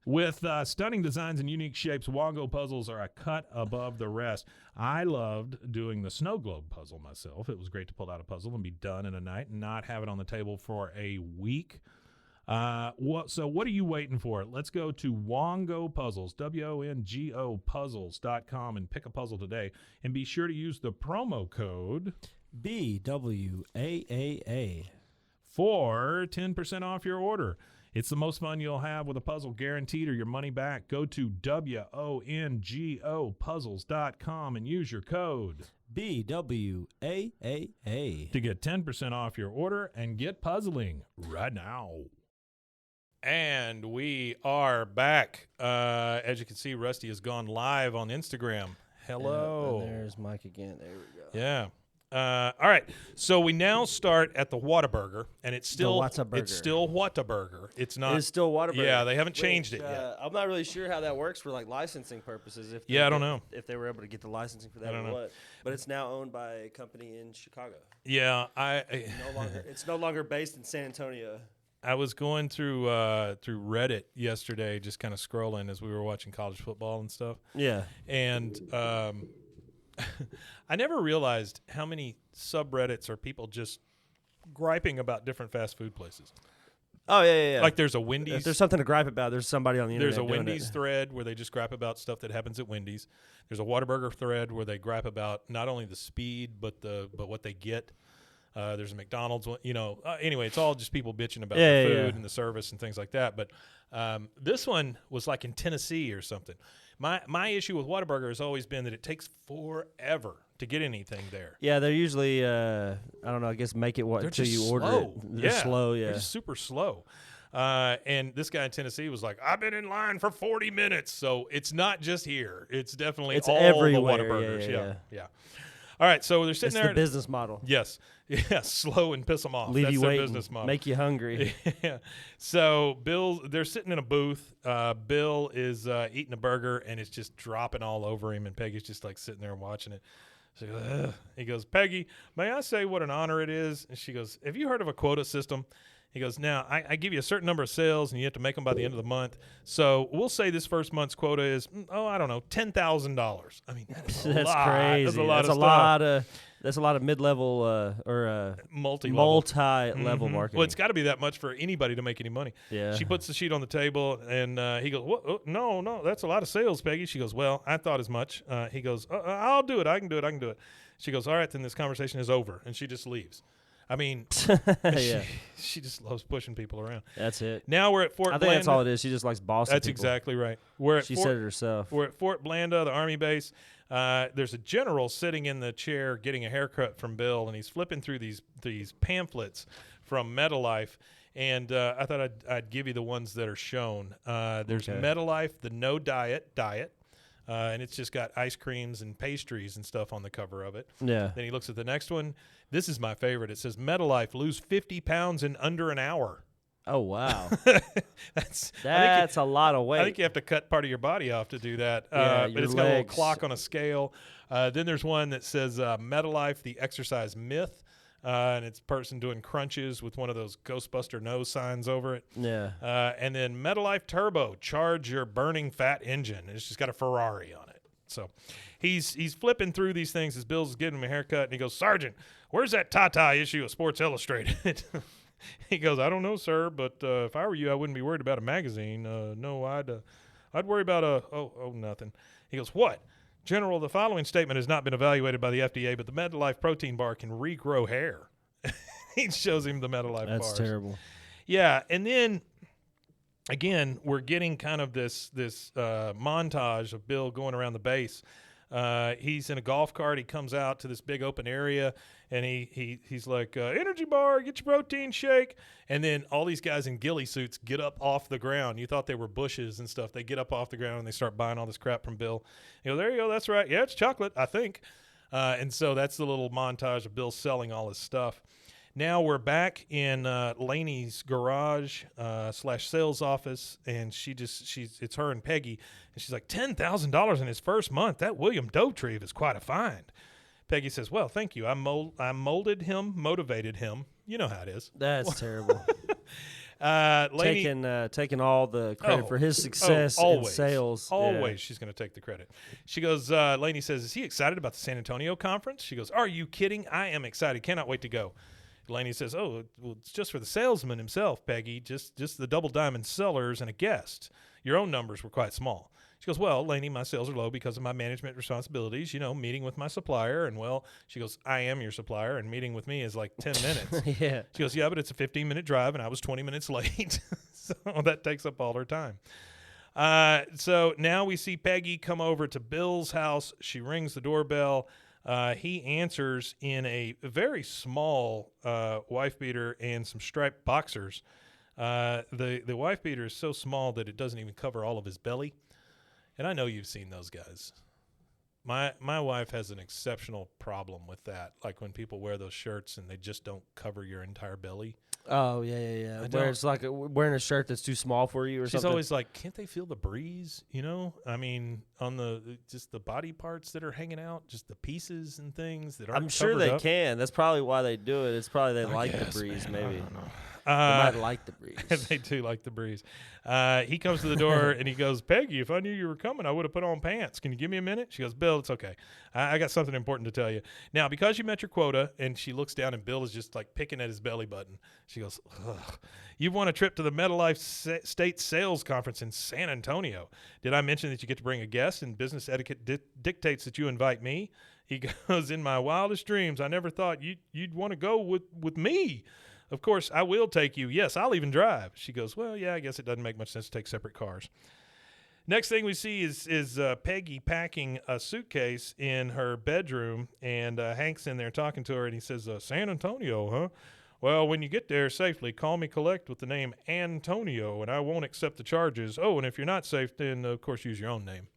With stunning designs and unique shapes, Wongo puzzles are a cut above the rest. I loved doing the snow globe puzzle myself. It was great to pull out a puzzle and be done in a night and not have it on the table for a week. So what are you waiting for? Let's go to Wongo Puzzles, WONGO puzzles.com, and pick a puzzle today. And be sure to use the promo code BWAAA for 10% off your order. It's the most fun you'll have with a puzzle, guaranteed, or your money back. Go to WONGO puzzles.com and use your code BWAAA to get 10% off your order and get puzzling right now. And we are back. As you can see, Rusty has gone live on Instagram. Hello. And there's Mike again. There we go. Yeah. All right, so we now start at the Whataburger, and it's still Whataburger. It's still Whataburger. It's not. It's still Whataburger. Yeah, they haven't changed it yet. I'm not really sure how that works for like licensing purposes. I don't know if they were able to get the licensing for that I don't or know. what. But it's now owned by a company in Chicago. Yeah, It's no longer based in San Antonio. I was going through Reddit yesterday, just kind of scrolling as we were watching college football and stuff. Yeah, and I never realized how many subreddits are people just griping about different fast food places. Oh, yeah. Like there's a Wendy's. If there's something to gripe about, there's somebody on the internet. There's a doing Wendy's it. thread where they just gripe about stuff that happens at Wendy's. There's a Whataburger thread where they gripe about not only the speed but what they get. There's a McDonald's one. Anyway, it's all just people bitching about the food and the service and things like that. But this one was like in Tennessee or something. My issue with Whataburger has always been that it takes forever to get anything there. Yeah, they're usually I don't know. I guess make it They're until just you order slow. it. They're slow. Yeah, They're just super slow. And this guy in Tennessee was like, I've been in line for 40 minutes. So it's not just here. It's definitely all everywhere. the Whataburgers. Yeah. All right, so they're sitting it's there. The business model. Yes. Yeah, slow and piss them off. Leave That's you their waiting, business model. make you hungry. Yeah. So they're sitting in a booth. Bill is eating a burger, and it's just dropping all over him, and Peggy's just like sitting there and watching it. She goes, ugh. He goes, Peggy, may I say what an honor it is? And she goes, have you heard of a quota system? He goes, now, I give you a certain number of sales, and you have to make them by the end of the month. So we'll say this first month's quota is, I don't know, $10,000. I mean, that's That's lot. crazy. That's a lot of stuff. That's a lot of mid-level or multi-level marketing. Well, it's got to be that much for anybody to make any money. Yeah. She puts the sheet on the table, and he goes, what? No, that's a lot of sales, Peggy. She goes, well, I thought as much. He goes, I'll do it. I can do it. She goes, all right, then this conversation is over, and she just leaves. I mean, she just loves pushing people around. That's it. Now we're at Fort Blanda. I think that's all it is. She just likes bossing That's people. exactly right. She said it herself. We're at Fort Blanda, the Army base. There's a general sitting in the chair getting a haircut from Bill, and he's flipping through these pamphlets from MetaLife. And I thought I'd give you the ones that are shown. There's MetaLife, the no diet, and it's just got ice creams and pastries and stuff on the cover of it. Yeah. Then he looks at the next one. This is my favorite. It says MetaLife, lose 50 pounds in under an hour. Oh, wow. That's a lot of weight. I think you have to cut part of your body off to do that. Yeah, but it's got a little clock on a scale. Then there's one that says MetaLife, the exercise myth. And it's a person doing crunches with one of those Ghostbuster nose signs over it. Yeah. And then MetaLife Turbo, charge your burning fat engine. It's just got a Ferrari on it. So he's flipping through these things as Bill's giving him a haircut, and he goes, Sergeant, where's that Tata issue of Sports Illustrated? He goes, I don't know, sir, but if I were you, I wouldn't be worried about a magazine. No, I'd worry about nothing. He goes, what? General, the following statement has not been evaluated by the FDA, but the MetaLife protein bar can regrow hair. He shows him the MetaLife bars. That's terrible. Yeah, and then again, we're getting kind of this montage of Bill going around the base. He's in a golf cart. He comes out to this big open area, and he's like, energy bar, get your protein shake. And then all these guys in ghillie suits get up off the ground. You thought they were bushes and stuff. They get up off the ground, and they start buying all this crap from Bill. You know, there you go. That's right. Yeah, it's chocolate, I think. And so that's the little montage of Bill selling all his stuff. Now we're back in Laney's garage / sales office, and it's her and Peggy, and she's like, $10,000 in his first month. That William Dotrieve is quite a find. Peggy says, well, thank you. I molded him, motivated him. You know how it is. That's terrible. Laney, taking all the credit for his success in sales. Always she's going to take the credit. She goes, Laney says, is he excited about the San Antonio conference? She goes, are you kidding? I am excited. Cannot wait to go. Laney says, oh, well, it's just for the salesman himself, Peggy, just the double diamond sellers and a guest. Your own numbers were quite small. She goes, well, Laney, my sales are low because of my management responsibilities, meeting with my supplier. And, well, she goes, I am your supplier, and meeting with me is like 10 minutes. Yeah. She goes, yeah, but it's a 15-minute drive, and I was 20 minutes late. So that takes up all her time. So now we see Peggy come over to Bill's house. She rings the doorbell. He answers in a very small wife beater and some striped boxers. The wife beater is so small that it doesn't even cover all of his belly. And I know you've seen those guys. My wife has an exceptional problem with that. Like when people wear those shirts and they just don't cover your entire belly. Oh, yeah. Where it's like wearing a shirt that's too small for you or something. She's always like, can't they feel the breeze? I mean, on just the body parts that are hanging out, just the pieces and things that aren't I'm sure they up. can. That's probably why they do it. It's probably they like the breeze, maybe. I don't know. They might like the breeze. They do like the breeze. He comes to the door and he goes, Peggy, if I knew you were coming, I would have put on pants. Can you give me a minute? She goes, Bill, it's okay. I got something important to tell you. Now, because you met your quota, and she looks down and Bill is just like picking at his belly button. She goes, ugh. You've won a trip to the MetaLife State Sales Conference in San Antonio. Did I mention that you get to bring a guest and business etiquette dictates that you invite me? He goes, in my wildest dreams, I never thought you'd want to go with me. Of course, I will take you. Yes, I'll even drive. She goes, well, yeah, I guess it doesn't make much sense to take separate cars. Next thing we see is Peggy packing a suitcase in her bedroom, and Hank's in there talking to her, and he says, San Antonio, huh? Well, when you get there safely, call me collect with the name Antonio, and I won't accept the charges. Oh, and if you're not safe, then, of course, use your own name.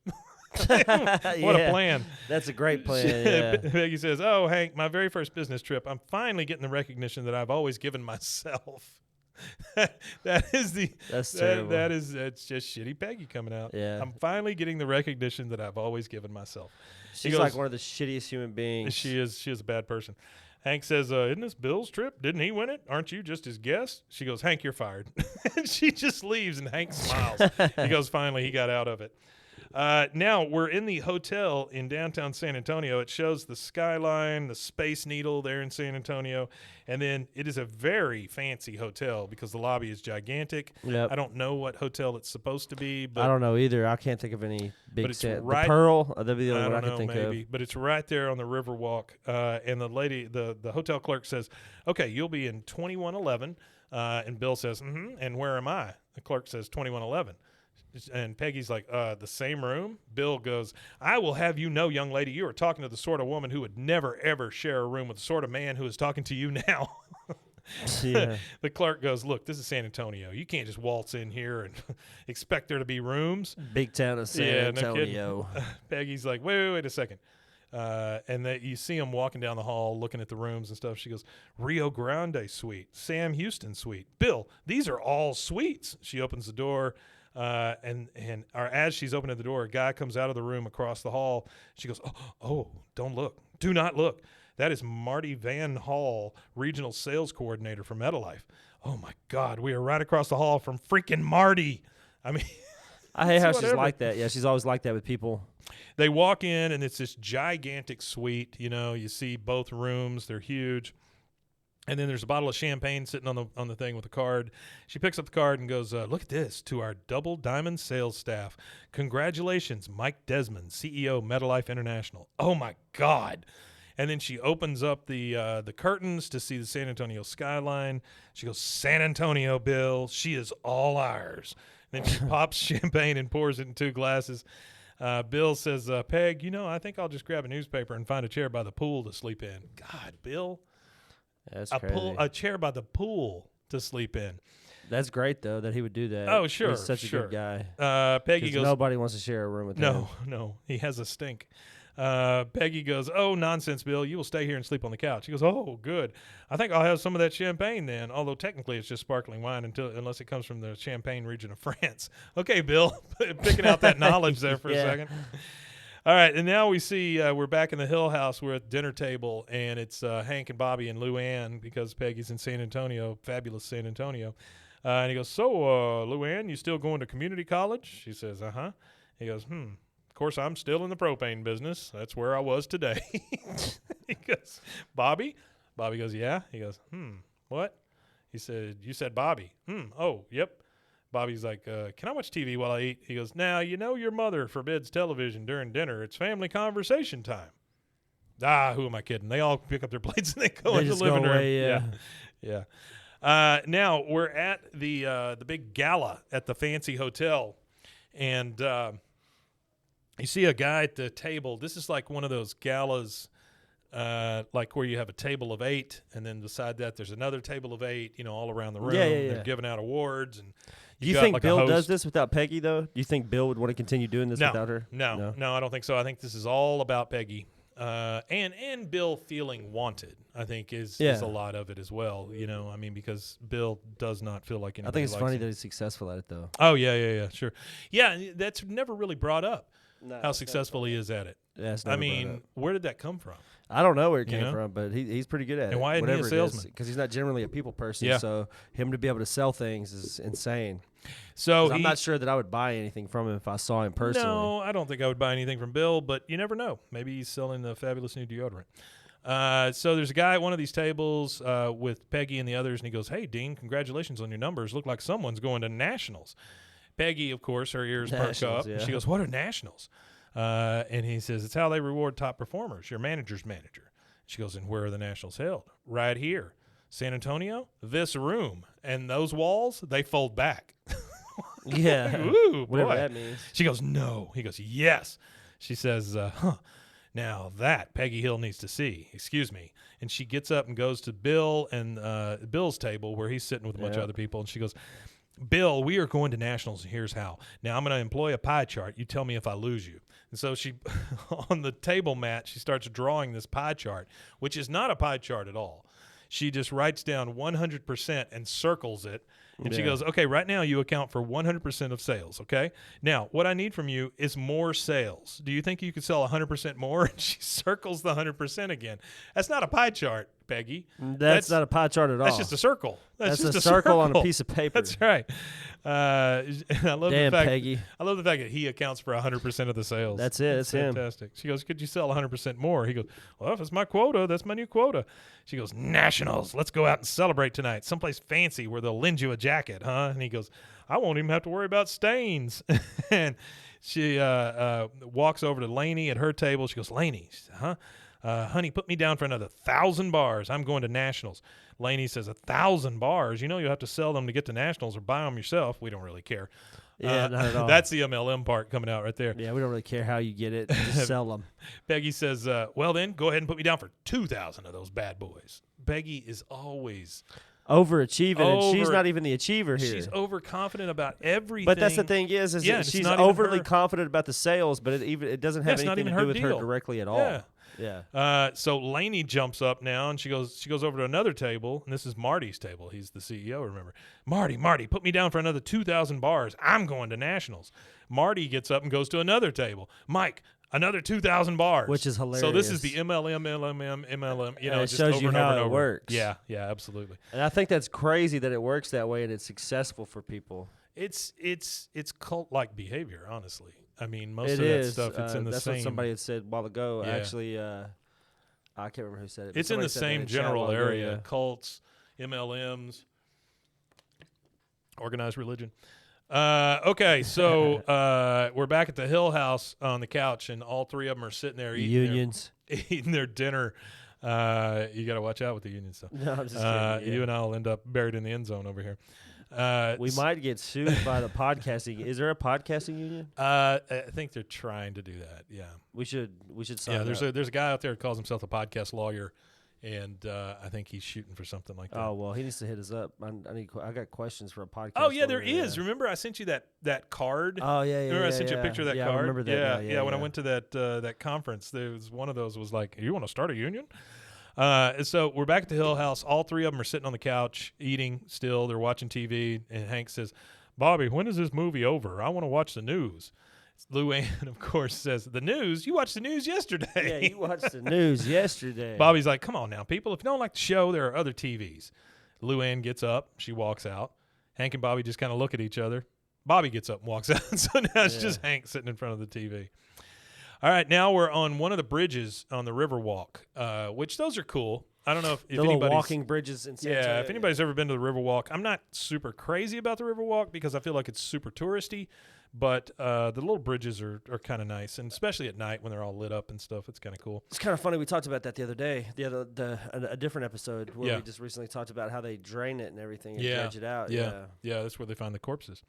What a plan. That's a great plan. Yeah. Peggy says, oh, Hank, my very first business trip, I'm finally getting the recognition that I've always given myself. That's terrible. That's just shitty Peggy coming out. Yeah. I'm finally getting the recognition that I've always given myself. She's like one of the shittiest human beings. She is a bad person. Hank says, isn't this Bill's trip? Didn't he win it? Aren't you just his guest? She goes, Hank, you're fired. And she just leaves, and Hank smiles. He goes, finally, he got out of it. Now we're in the hotel in downtown San Antonio. It shows the skyline, the Space Needle there in San Antonio. And then it is a very fancy hotel because the lobby is gigantic. Yep. I don't know what hotel it's supposed to be. But I don't know either. I can't think of any big set. The Pearl, that'd be the only I one I don't can know, think maybe. of. But it's right there on the Riverwalk. And the lady, the hotel clerk says, okay, you'll be in 2111. And Bill says, and where am I? The clerk says 2111. And Peggy's like, the same room? Bill goes, I will have you know, young lady, you are talking to the sort of woman who would never, ever share a room with the sort of man who is talking to you now. Yeah. The clerk goes, look, this is San Antonio. You can't just waltz in here and expect there to be rooms. Big town of San Antonio. No Peggy's like, wait a second. And you see him walking down the hall looking at the rooms and stuff. She goes, Rio Grande suite, Sam Houston suite. Bill, these are all suites. She opens the door. And as she's opening the door, a guy comes out of the room across the hall. She goes, oh, don't look. Do not look. That is Marty Van Hall, Regional Sales Coordinator for Metalife. Oh, my God. We are right across the hall from freaking Marty. I mean, I hate how she's like that. Yeah, she's always like that with people. They walk in, and it's this gigantic suite. You know, you see both rooms. They're huge. And then there's a bottle of champagne sitting on the thing with a card. She picks up the card and goes, look at this, to our Double Diamond sales staff. Congratulations, Mike Desmond, CEO, Metalife International. Oh, my God. And then she opens up the curtains to see the San Antonio skyline. She goes, San Antonio, Bill, she is all ours. And then she pops champagne and pours it in 2 glasses. Bill says, Peg, I think I'll just grab a newspaper and find a chair by the pool to sleep in. God, Bill. That's crazy. A chair by the pool to sleep in. That's great, though, that he would do that. Oh, sure. He's such a good guy. Peggy goes, nobody wants to share a room with him. No. He has a stink. Peggy goes, oh, nonsense, Bill. You will stay here and sleep on the couch. He goes, oh, good. I think I'll have some of that champagne then, although technically it's just sparkling wine unless it comes from the Champagne region of France. Okay, Bill, picking out that knowledge there for a second. All right, and now we see we're back in the Hill House. We're at the dinner table, and it's Hank and Bobby and Luann because Peggy's in San Antonio, fabulous San Antonio. And he goes, so, Luann, you still going to community college? She says, uh-huh. He goes, of course, I'm still in the propane business. That's where I was today. He goes, Bobby? Bobby goes, yeah. He goes, what? He said, you said Bobby. Oh, yep. Bobby's like, can I watch TV while I eat? He goes, now, your mother forbids television during dinner. It's family conversation time. Who am I kidding? They all pick up their plates and they go into the living room. Yeah. Now, we're at the big gala at the fancy hotel. And you see a guy at the table. This is like one of those galas like where you have a table of 8, and then beside that there's another table of 8, all around the room. Yeah. They're giving out awards. And do you think Bill does this without Peggy, though? Do you think Bill would want to continue doing this without her? No, I don't think so. I think this is all about Peggy. And Bill feeling wanted, I think, is a lot of it as well. Because Bill does not feel like anybody. I think it's likes funny him. that he's successful at it, though. Oh, yeah, sure. Yeah, that's never really brought up. No, how successful he is at it. Yeah, where did that come from? I don't know where it came from, but he's pretty good at it. And why isn't he a salesman? Because he's not generally a people person, so him to be able to sell things is insane. So I'm not sure that I would buy anything from him if I saw him personally. No, I don't think I would buy anything from Bill, but you never know. Maybe he's selling the fabulous new deodorant. So there's a guy at one of these tables with Peggy and the others, and he goes, hey, Dean, congratulations on your numbers. Look like someone's going to nationals. Peggy, of course, her ears perk up. Yeah. She goes, what are nationals? And he says, it's how they reward top performers, your manager's manager. She goes, and where are the nationals held? Right here. San Antonio, this room. And those walls, they fold back. Yeah. Ooh, Whatever boy. that means. She goes, no. He goes, yes. She says, now that Peggy Hill needs to see. Excuse me. And she gets up and goes to Bill and Bill's table where he's sitting with a bunch of other people. And she goes, Bill, we are going to nationals, and here's how. Now I'm going to employ a pie chart. You tell me if I lose you. And so she, on the table mat, she starts drawing this pie chart, which is not a pie chart at all. She just writes down 100% and circles it. And she goes, okay, right now you account for 100% of sales, okay? Now, what I need from you is more sales. Do you think you could sell 100% more? And she circles the 100% again. That's not a pie chart, Peggy. That's not a pie chart at all. That's just a circle. That's just a circle on a piece of paper. That's right. And I love Damn, the fact, Peggy. I love the fact that he accounts for 100% of the sales. That's it. That's him. Fantastic. She goes, could you sell 100% more? He goes, well, if it's my quota, that's my new quota. She goes, nationals. Let's go out and celebrate tonight. Someplace fancy where they'll lend you a jacket, huh? And he goes, I won't even have to worry about stains. And she walks over to Lainey at her table. She goes, Lainey, honey, put me down for another 1,000 bars. I'm going to nationals. Lainey says, 1,000 bars? You know you'll have to sell them to get to nationals or buy them yourself. We don't really care. Yeah, not at all. That's the MLM part coming out right there. Yeah, we don't really care how you get it. Just sell them. Peggy says, well, then go ahead and put me down for 2,000 of those bad boys. Peggy is always overachieving, and she's not even the achiever here. She's overconfident about everything. But that's the thing is that she's overly confident about the sales, but it doesn't have anything to do with her directly at all. Yeah. So Lainey jumps up now, and she goes over to another table, and this is Marty's table. He's the CEO, remember. Marty, put me down for another 2,000 bars. I'm going to nationals. Marty gets up and goes to another table. Mike, another 2,000 bars. Which is hilarious. So this is the MLM. You know, it just shows over you and how over it and over. works. Yeah, absolutely. And I think that's crazy that it works that way and it's successful for people. It's cult-like behavior, honestly. I mean, most of that stuff, it's in the that's same. What somebody had said a while ago. Yeah. Actually, I can't remember who said it. It's in the same general area. Cults, MLMs, organized religion. Okay, so we're back at the Hill House on the couch, and all three of them are sitting there eating their dinner. You got to watch out with the union stuff. No, I'm just kidding. You and I will end up buried in the end zone over here. We might get sued by the podcasting. Is there a podcasting union? I think they're trying to do that. Yeah, we should sign up. There's a guy out there who calls himself a podcast lawyer, and I think he's shooting for something like that. Oh well, he needs to hit us up. I got questions for a podcast. Oh yeah, there lawyer. is. Remember, I sent you that card. Oh yeah. Remember, I sent you a picture of that card. I remember that. Yeah. When I went to that conference, there was one of those was like, "You want to start a union?" So we're back at the Hill House. All three of them are sitting on the couch eating still. They're watching TV. And Hank says, Bobby, when is this movie over? I want to watch the news. Luann, of course, says, the news? You watched the news yesterday. Yeah, you watched the news yesterday. Bobby's like, come on now, people. If you don't like the show, there are other TVs. Luann gets up. She walks out. Hank and Bobby just kind of look at each other. Bobby gets up and walks out. So now it's just Hank sitting in front of the TV. All right, now we're on one of the bridges on the Riverwalk, which those are cool. I don't know if the little walking bridges in San Antonio. Yeah, if anybody's ever been to the Riverwalk, I'm not super crazy about the Riverwalk because I feel like it's super touristy, but the little bridges are kind of nice, and especially at night when they're all lit up and stuff, it's kind of cool. It's kind of funny. We talked about that the other day, a different episode where we just recently talked about how they drain it and everything and dredge it out. Yeah, that's where they find the corpses.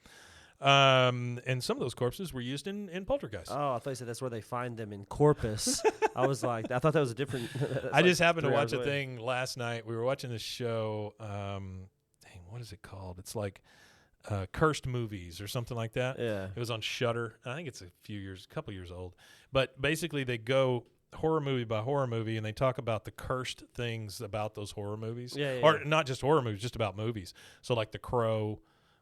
And some of those corpses were used in Poltergeist. Oh, I thought you said that's where they find them in Corpus. I was like, I thought that was a different. I just happened to watch a thing last night. We were watching this show. What is it called? It's like Cursed Movies or something like that. Yeah. It was on Shudder. I think it's a couple years old. But basically, they go horror movie by horror movie, and they talk about the cursed things about those horror movies. Or not just horror movies, just about movies. So like The Crow,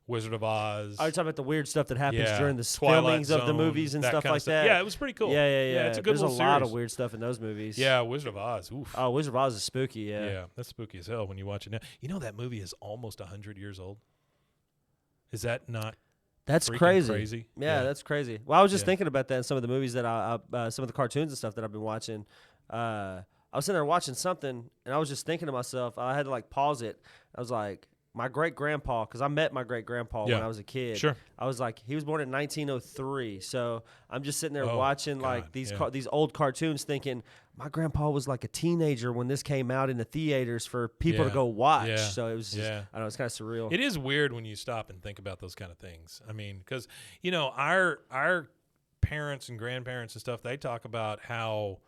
Wizard of Oz. Are you talking about the weird stuff that happens during the Twilight filmings Zone, of the movies and stuff like that? Yeah, it was pretty cool. Yeah. It's a good There's a series. lot of weird stuff in those movies. Yeah, Wizard of Oz. Oof. Oh, Wizard of Oz is spooky, yeah. Yeah, that's spooky as hell when you watch it now. You know that movie is almost 100 years old? Is that not That's crazy? Yeah, that's crazy. Well, I was just thinking about that in some of the movies that some of the cartoons and stuff that I've been watching. I was sitting there watching something, and I was just thinking to myself, I had to like pause it. I was like, my great-grandpa, because I met my great-grandpa when I was a kid. Sure. I was like, he was born in 1903. So I'm just sitting there Oh, watching God, like these old cartoons thinking, my grandpa was like a teenager when this came out in the theaters for people to go watch. Yeah. So it was just, Yeah. I don't know, it's kind of surreal. It is weird when you stop and think about those kind of things. I mean, because, you know, our parents and grandparents and stuff, they talk about how,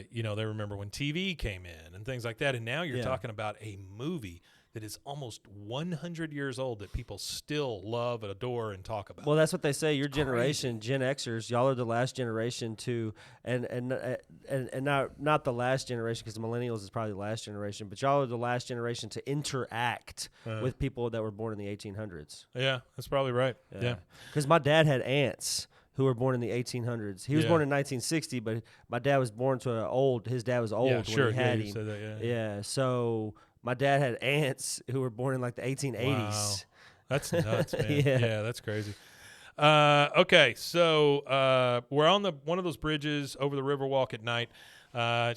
you know, they remember when TV came in and things like that. And now you're talking about a movie that is almost 100 years old that people still love, adore, and talk about. Well, that's what they say. Your generation, Gen Xers, y'all are the last generation to, and not the last generation, because the millennials is probably the last generation, but y'all are the last generation to interact with people that were born in the 1800s. Yeah, that's probably right. Yeah. Because my dad had aunts who were born in the 1800s. He was born in 1960, but my dad was born to his dad was old when he had him. Said that, Yeah, so my dad had aunts who were born in like the 1880s. Wow. That's nuts, man. Yeah. That's crazy. Okay, so we're on one of those bridges over the Riverwalk at night.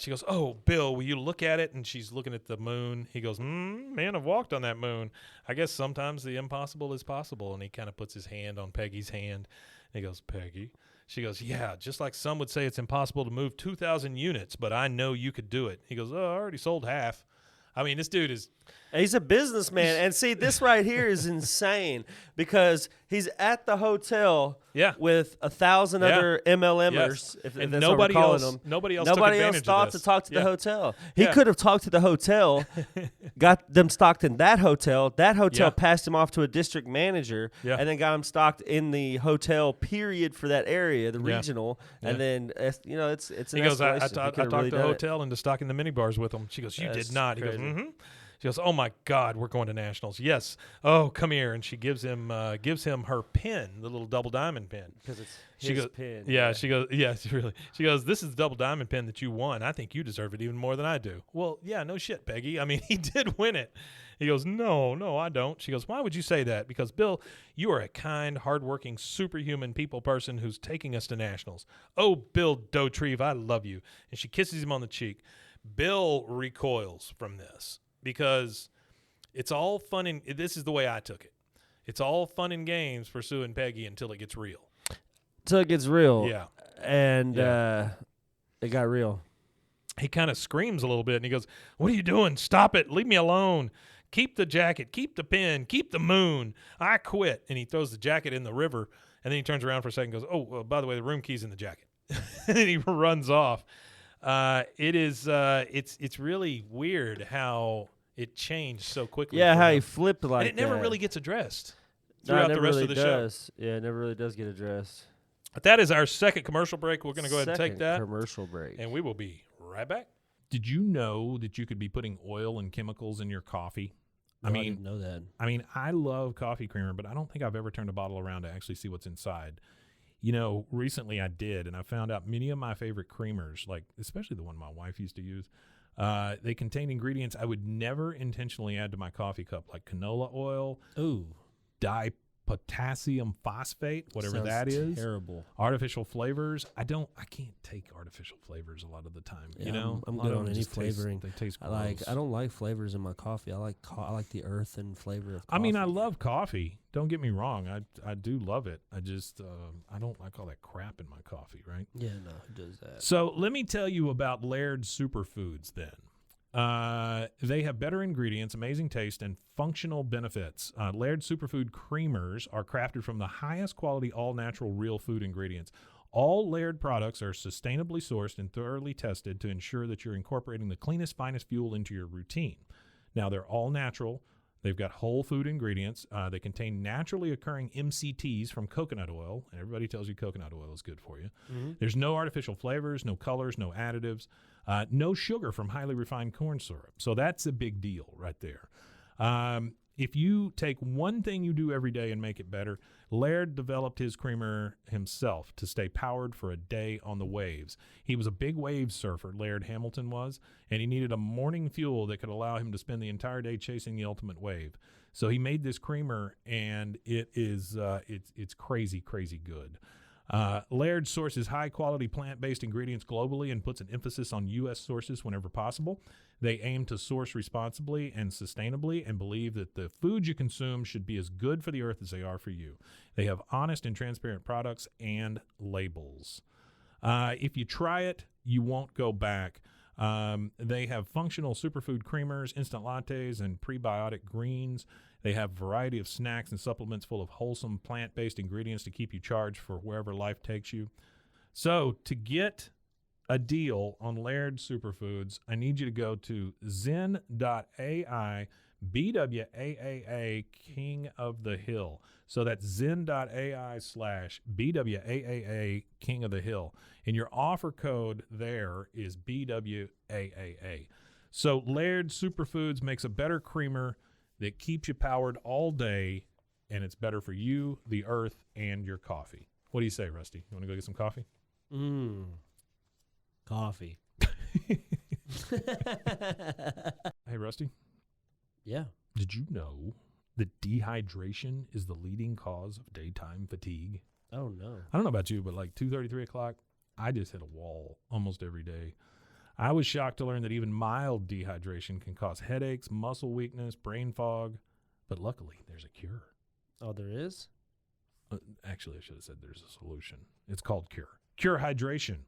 She goes, "Oh, Bill, will you look at it?" And she's looking at the moon. He goes, "Man, I've walked on that moon. I guess sometimes the impossible is possible." And he kind of puts his hand on Peggy's hand. And he goes, "Peggy." She goes, "Yeah, just like some would say it's impossible to move 2,000 units, but I know you could do it." He goes, "Oh, I already sold half." I mean, this dude is... He's a businessman. And see, this right here is insane because he's at the hotel with 1,000 other MLMers, if and that's nobody what we're else, calling them. Nobody else thought to talk to the hotel. He Yeah. could have talked to the hotel, got them stocked in that hotel. That hotel passed him off to a district manager and then got him stocked in the hotel period for that area, the regional. And then, you know, it's an He goes, I escalation. talked really to the hotel into stocking the mini bars with him. She goes, "You did not." He goes, crazy. She goes, "Oh my God, we're going to nationals." "Yes." "Oh, come here." And she gives him her pin, the little double diamond pin. Because it's She his goes, pin. Yeah, she goes, "Yeah, really." She goes, "This is the double diamond pin that you won. I think you deserve it even more than I do." "Well, yeah, no shit, Peggy. I mean, he did win it." He goes, No, I don't." She goes, "Why would you say that?" "Because, Bill, you are a kind, hardworking, superhuman people person who's taking us to nationals." "Oh, Bill Dotrieve, I love you." And she kisses him on the cheek. Bill recoils from this because it's all fun and this is the way I took it. It's all fun and games pursuing Peggy until it gets real. Till it gets real. Yeah. And it got real. He kind of screams a little bit and he goes, "What are you doing? Stop it. Leave me alone. Keep the jacket. Keep the pin. Keep the moon. I quit." And he throws the jacket in the river and then he turns around for a second and goes, "Oh, by the way, the room key's in the jacket." And then he runs off. It's really weird how it changed so quickly. Yeah, how him. he flipped like And it never that. really gets addressed No, throughout it the never rest really of the show. does. Yeah, it never really does get addressed. But that is our second commercial break. We're going to go ahead and take that. Commercial break. And we will be right back. Did you know that you could be putting oil and chemicals in your coffee? I didn't know that. I mean, I love coffee creamer, but I don't think I've ever turned a bottle around to actually see what's inside. You know, recently I did, and I found out many of my favorite creamers, like especially the one my wife used to use, they contain ingredients I would never intentionally add to my coffee cup, like canola oil, dipotassium phosphate, whatever Sounds that is. Terrible. Artificial flavors. I can't take artificial flavors a lot of the time. Yeah, you know, I'm A lot good of on them any just taste- flavoring. they taste I gross. don't like flavors in my coffee. I like the earth and flavor of coffee. I mean, I love coffee. Don't get me wrong. I do love it. I just I don't like all that crap in my coffee, right? Yeah, no, it does that. So let me tell you about Laird Superfoods then. They have better ingredients, amazing taste, and functional benefits. Laird Superfood creamers are crafted from the highest quality, all-natural, real food ingredients. All Laird products are sustainably sourced and thoroughly tested to ensure that you're incorporating the cleanest, finest fuel into your routine. Now, they're all natural. They've got whole food ingredients. They contain naturally occurring MCTs from coconut oil. And everybody tells you coconut oil is good for you. Mm-hmm. There's no artificial flavors, no colors, no additives, no sugar from highly refined corn syrup. So that's a big deal right there. If you take one thing you do every day and make it better, Laird developed his creamer himself to stay powered for a day on the waves. He was a big wave surfer, Laird Hamilton was, and he needed a morning fuel that could allow him to spend the entire day chasing the ultimate wave. So he made this creamer, and it is it's crazy, crazy good. Laird sources high-quality plant-based ingredients globally and puts an emphasis on U.S. sources whenever possible. They aim to source responsibly and sustainably and believe that the foods you consume should be as good for the earth as they are for you. They have honest and transparent products and labels. If you try it, you won't go back. They have functional superfood creamers, instant lattes, and prebiotic greens. They have a variety of snacks and supplements full of wholesome plant-based ingredients to keep you charged for wherever life takes you. So to get a deal on Laird Superfoods, I need you to go to zen.ai BWAAA King of the Hill. So that's zen.ai/BWAAA King of the Hill. And your offer code there is BWAAA. So Laird Superfoods makes a better creamer that keeps you powered all day, and it's better for you, the earth, and your coffee. What do you say, Rusty? You want to go get some coffee? Coffee. Hey, Rusty. Yeah. Did you know that dehydration is the leading cause of daytime fatigue? Oh, no. I don't know about you, but like 2:30, 3 o'clock, I just hit a wall almost every day. I was shocked to learn that even mild dehydration can cause headaches, muscle weakness, brain fog, but luckily there's a cure. Oh, there is? Actually, I should have said there's a solution. It's called Cure. Cure Hydration.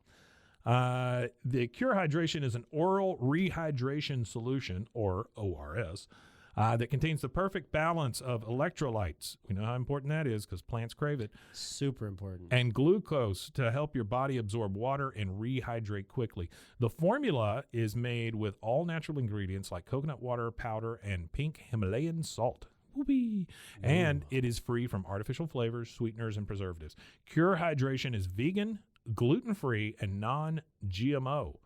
The Cure Hydration is an oral rehydration solution, or ORS, that contains the perfect balance of electrolytes. We know how important that is because plants crave it. Super important. And glucose to help your body absorb water and rehydrate quickly. The formula is made with all natural ingredients like coconut water powder and pink Himalayan salt. Whoopee. And it is free from artificial flavors, sweeteners, and preservatives. Cure Hydration is vegan, gluten-free, and non-GMO.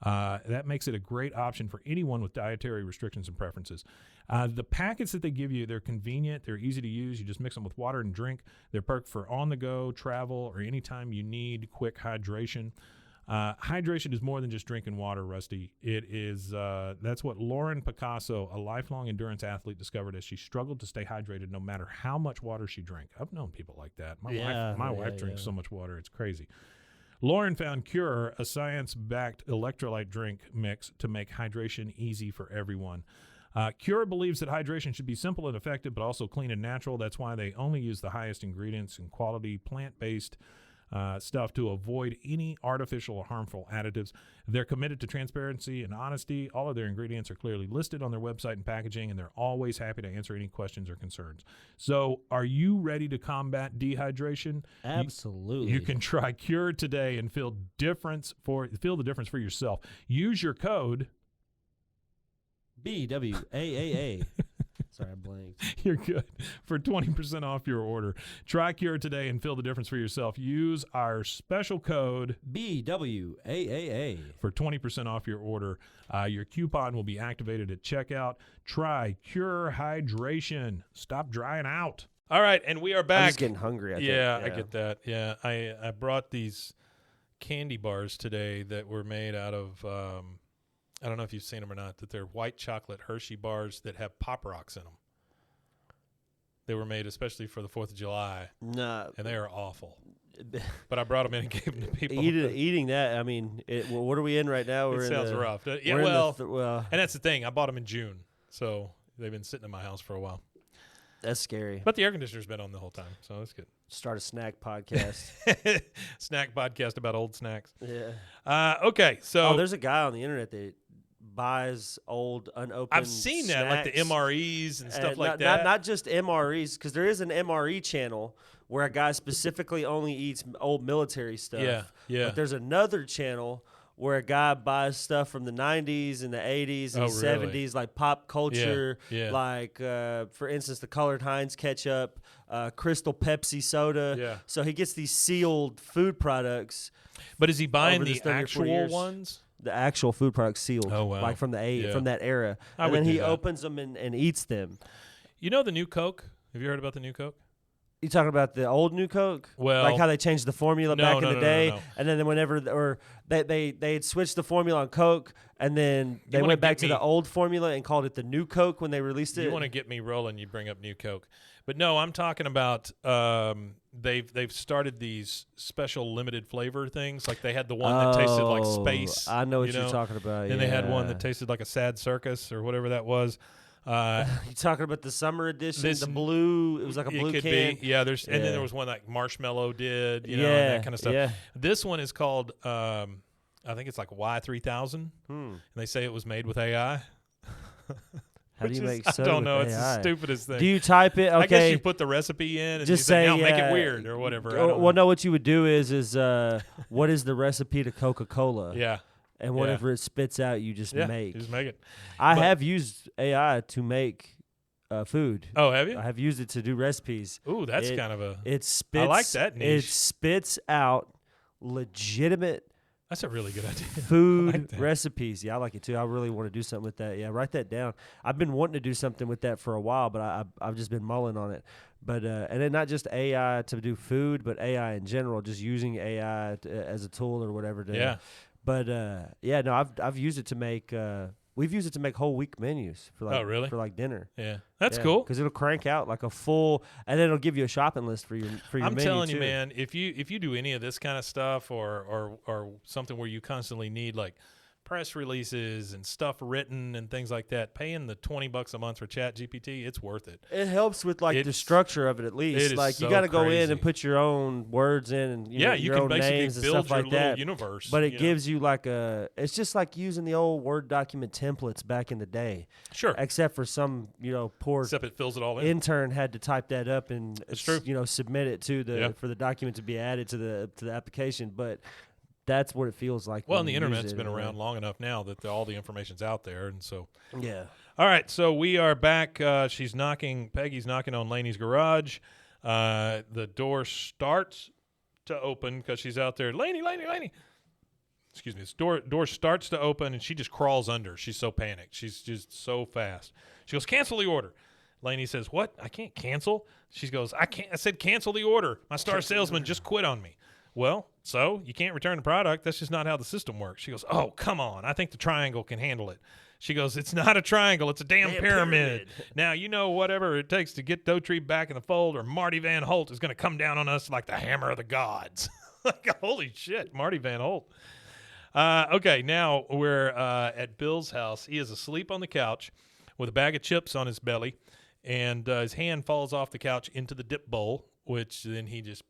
That makes it a great option for anyone with dietary restrictions and preferences. The packets that they give you, they're convenient. They're easy to use. You just mix them with water and drink. They're perfect for on-the-go, travel, or anytime you need quick hydration. Hydration is more than just drinking water, Rusty. It is, that's what Lauren Picasso, a lifelong endurance athlete, discovered as she struggled to stay hydrated no matter how much water she drank. I've known people like that. My wife drinks so much water, it's crazy. Lauren found Cure, a science-backed electrolyte drink mix to make hydration easy for everyone. Cure believes that hydration should be simple and effective, but also clean and natural. That's why they only use the highest ingredients and quality plant-based stuff to avoid any artificial or harmful additives. They're committed to transparency and honesty. All of their ingredients are clearly listed on their website and packaging, and they're always happy to answer any questions or concerns. So are you ready to combat dehydration? Absolutely. You can try Cure today and feel the difference for yourself. Use your code BWAAA. Sorry, I blanked. You're good. For 20% off your order. Try Cure today and feel the difference for yourself. Use our special code BWAAA for 20% off your order. Your coupon will be activated at checkout. Try Cure Hydration. Stop drying out. All right, and we are back. I'm just getting hungry. I think. I get that. Yeah, I brought these candy bars today that were made out of I don't know if you've seen them or not, that they're white chocolate Hershey bars that have Pop Rocks in them. They were made especially for the 4th of July. No. And they are awful. But I brought them in and gave them to people. Eating that, I mean, what are we in right now? It sounds rough. And that's the thing. I bought them in June, so they've been sitting in my house for a while. That's scary. But the air conditioner's been on the whole time, so that's good. Start a snack podcast. Snack podcast about old snacks. Yeah. Okay, so there's a guy on the internet that buys old unopened I've seen that, like the MREs and stuff like that. Not just MREs, because there is an MRE channel where a guy specifically only eats old military stuff. Yeah. But there's another channel where a guy buys stuff from the 90s and the 80s and 70s, like pop culture, like, for instance, the colored Heinz ketchup, Crystal Pepsi soda. Yeah. So he gets these sealed food products. But is he buying the actual ones? The actual food products sealed, like from from that era. And then he opens them and eats them. You know the new Coke? Have you heard about the new Coke? You talking about the old New Coke? Well, like how they changed the formula back in the day, no. and then whenever they had switched the formula on Coke, and then they went back to the old formula and called it the New Coke when they released it. You want to get me rolling? You bring up New Coke But no, I'm talking about they've started these special limited flavor things. Like they had the one that tasted like space. I know what you're talking about. And they had one that tasted like a sad circus or whatever that was. You talking about the summer edition, the blue? It was like a blue can. Be. Yeah, and then there was one like Marshmallow did, and that kind of stuff. Yeah. This one is called, I think it's like Y3000, and they say it was made with AI. How do you make soda I don't know. with It's AI? the stupidest thing. Do you type it? Okay. I guess you put the recipe in and just you say, now make yeah, it weird or whatever. I don't know. Well, no, what you would do is what is the recipe to Coca-Cola? Yeah. And whatever it spits out, you just make. You just make it. I have used AI to make food. Oh, have you? I have used it to do recipes. Ooh, that's kind of a. It spits. I like that niche. It spits out legitimate. That's a really good idea. Food recipes. Yeah, I like it too. I really want to do something with that. Yeah, write that down. I've been wanting to do something with that for a while, but I've just been mulling on it. But and then not just AI to do food, but AI in general, just using AI as a tool or whatever. But no, I've used it to make. We've used it to make whole week menus for like for like dinner. Yeah, that's cool because it'll crank out like a full, and then it'll give you a shopping list for your menu. I'm telling too. you, man, if you do any of this kind of stuff or something where you constantly need like press releases and stuff written and things like that, paying the $20 a month for ChatGPT, it's worth it. It helps with like the structure of it at least. It is like you so got to go in crazy. and put your own words in and you your can own basically names and build stuff your like little that. universe. But it gives you like it's just like using the old Word document templates back in the day. Sure. Except for some poor except it fills it all in. Intern had to type that up and it's true. Submit it to for the document to be added to the application, but. That's what it feels like. Well, and the internet's been around long enough now that all the information's out there, and so. Yeah. All right, so we are back. Peggy's knocking on Laney's garage. The door starts to open because she's out there. Laney. Excuse me. This door starts to open, and she just crawls under. She's so panicked. She's just so fast. She goes, cancel the order. Laney says, what? I can't cancel? She goes, I said cancel the order. My star salesman just quit on me. Well, so you can't return the product. That's just not how the system works. She goes, oh, come on. I think the triangle can handle it. She goes, it's not a triangle. It's a damn pyramid. Now, whatever it takes to get Dotree back in the fold, or Marty Van Holt is going to come down on us like the hammer of the gods. Like, holy shit, Marty Van Holt. Okay, now we're at Bill's house. He is asleep on the couch with a bag of chips on his belly, and his hand falls off the couch into the dip bowl, which then he just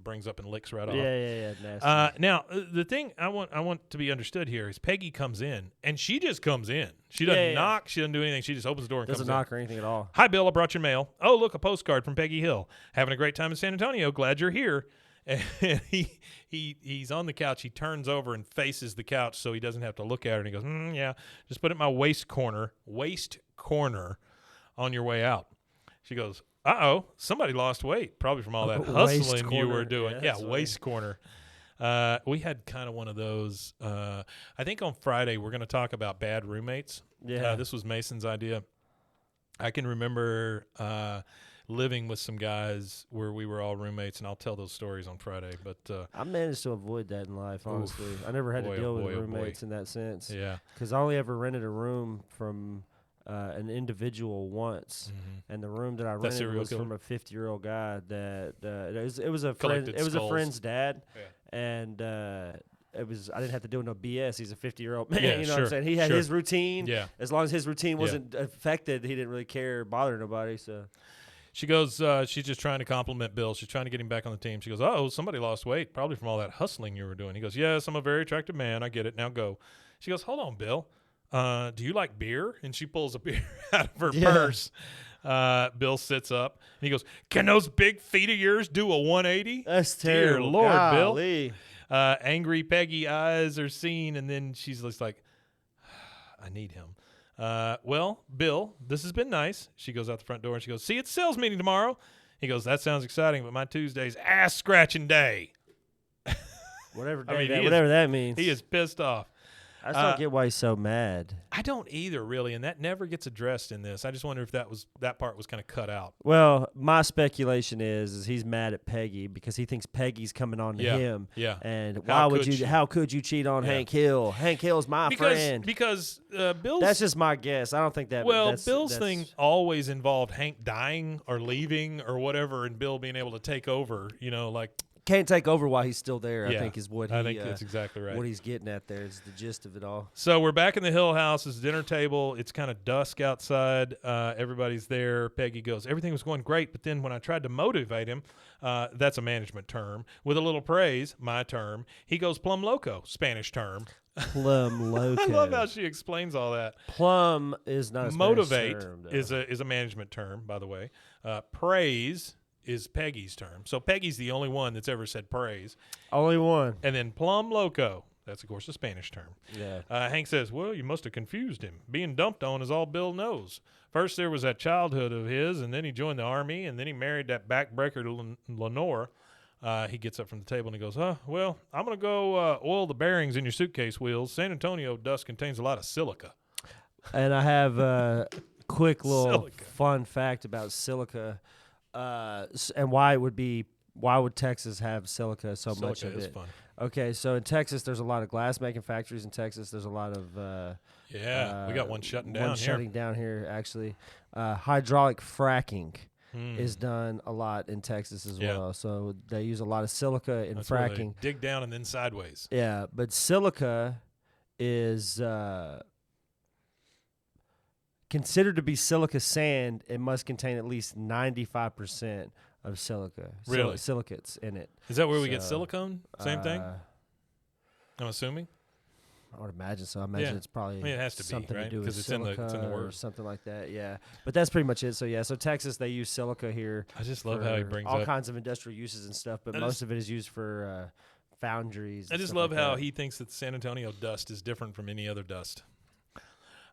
brings up and licks right off. Yeah, nasty. Now, the thing I want to be understood here is Peggy comes in, and she just comes in. She doesn't knock. She doesn't do anything. She just opens the door and doesn't comes in. knock or anything at all. Hi, Bill. I brought your mail. Oh, look, a postcard from Peggy Hill. Having a great time in San Antonio. Glad you're here. And he's on the couch. He turns over and faces the couch so he doesn't have to look at her. And he goes, yeah, just put it in my waist corner on your way out. She goes, uh-oh, somebody lost weight, probably from all that hustling you were doing. Yeah, waist corner. We had kind of one of those. I think on Friday we're going to talk about bad roommates. Yeah. This was Mason's idea. I can remember living with some guys where we were all roommates, and I'll tell those stories on Friday. But I managed to avoid that in life, honestly. I never had to deal with roommates in that sense. Yeah. Because I only ever rented a room from an individual once, and the room that I rented was from a 50-year-old guy that it was a friend. It was a friend's dad, and I didn't have to do no BS. He's a 50-year-old man. Yeah, you know what I'm saying? He had his routine. Yeah. As long as his routine wasn't affected, he didn't really care or bother nobody. So. She goes, she's just trying to compliment Bill. She's trying to get him back on the team. She goes, oh, somebody lost weight, probably from all that hustling you were doing. He goes, yes, I'm a very attractive man. I get it. Now go. She goes, hold on, Bill. Do you like beer? And she pulls a beer out of her purse. Bill sits up, and he goes, can those big feet of yours do a 180? That's terrible. Dear Lord, Golly. Bill. Angry Peggy eyes are seen, and then she's just like, I need him. Well, Bill, this has been nice. She goes out the front door, and she goes, see, it's sales meeting tomorrow. He goes, that sounds exciting, but my Tuesday's ass-scratching day. Whatever I mean, whatever that means. He is pissed off. I just don't get why he's so mad. I don't either, really, and that never gets addressed in this. I just wonder if that part was kind of cut out. Well, my speculation is he's mad at Peggy because he thinks Peggy's coming on to him. Yeah. And How how could you cheat on Hank Hill? Hank Hill's my friend. Because Bill's... That's just my guess. I don't think that... Well, Bill's thing always involved Hank dying or leaving or whatever, and Bill being able to take over, like... Can't take over while he's still there, Yeah, I think is what I think that's exactly right. What he's getting at there is the gist of it all. So we're back in the Hill house. It's dinner table. It's kind of dusk outside. Everybody's there. Peggy goes, everything was going great, but then when I tried to motivate him, that's a management term, with a little praise, my term, he goes plum loco, Spanish term. Plum loco. I love how she explains all that. Plum is not a Spanish Motivate term, though. is a management term, by the way. Praise is Peggy's term. So Peggy's the only one that's ever said praise. Only one. And then plum loco, that's, of course, a Spanish term. Yeah. Hank says, well, you must have confused him. Being dumped on is all Bill knows. First there was that childhood of his, and then he joined the Army, and then he married that backbreaker Lenore. He gets up from the table and he goes, well, I'm going to go oil the bearings in your suitcase wheels. San Antonio dust contains a lot of silica. And I have a quick little Silica. fun fact about silica. And why would Texas have silica so much Silica of is it? fun. Okay, so in Texas, there's a lot of glass making factories in Texas. There's a lot of Yeah, we got one shutting down one here. shutting down here actually. Hydraulic fracking is done a lot in Texas as well. So they use a lot of silica in That's where they fracking. dig down and then sideways. Yeah, but silica is considered to be silica sand. It must contain at least 95% of silica. Really? Silicates in it. Is that where we get So, silicone? Same thing? I'm assuming. I would imagine so. I imagine it's probably it has to be, something right? to do with 'Cause it's in the silica or word. something like that. Yeah, but that's pretty much it. So yeah, so Texas they use silica here. I just love how he for brings all up. kinds of industrial uses and stuff, but I most just- of it is used for foundries. I and just stuff love like how that. he thinks that San Antonio dust is different from any other dust.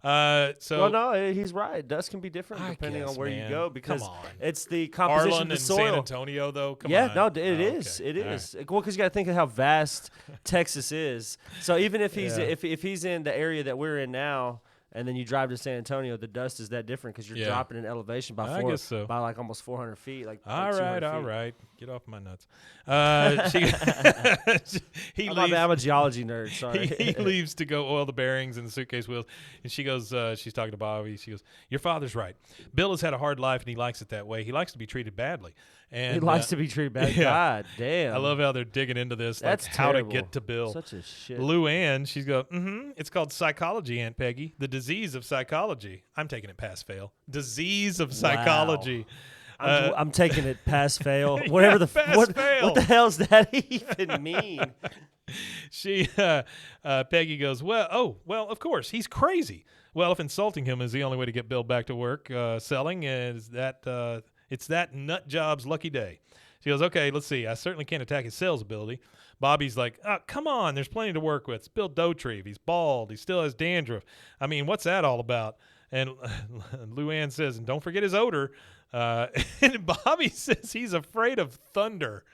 So Well, no, he's right. Dust can be different I depending guess, on where man. you go because Come on. it's the composition Arlen of the and soil. San Antonio, though. Come Yeah, on. no, it Oh, is. okay. It All is. Well, because you got to think of how vast Texas is. So even if he's Yeah. if he's in the area that we're in now, and then you drive to San Antonio, the dust is that different because you're Yeah. dropping in elevation by I guess so. by like almost 400 feet. Like All like 200 right, all feet. right. Get off my nuts. He I'm, leaves. I'm a geology nerd. Sorry. He leaves to go oil the bearings in the suitcase wheels, and she goes. She's talking to Bobby. She goes, "Your father's right. Bill has had a hard life, and he likes it that way. He likes to be treated badly, and He likes to be treated bad. yeah. God damn. I love how they're digging into this, That's like how to terrible. get to Bill. Such a shit. Lou Ann, she's go, it's called psychology, Aunt Peggy. The disease of psychology. I'm taking it pass fail. Disease of psychology. I'm taking it pass fail. Whatever the pass fail. What the hell's that even mean? She, Peggy goes, well, of course, he's crazy. Well, if insulting him is the only way to get Bill back to work selling, is that it's that nut job's lucky day. She goes, okay, let's see. I certainly can't attack his sales ability. Bobby's like, oh, come on, there's plenty to work with. It's Bill Dauterive. He's bald. He still has dandruff. I mean, what's that all about? And Lou Ann says, and don't forget his odor. And Bobby says he's afraid of thunder,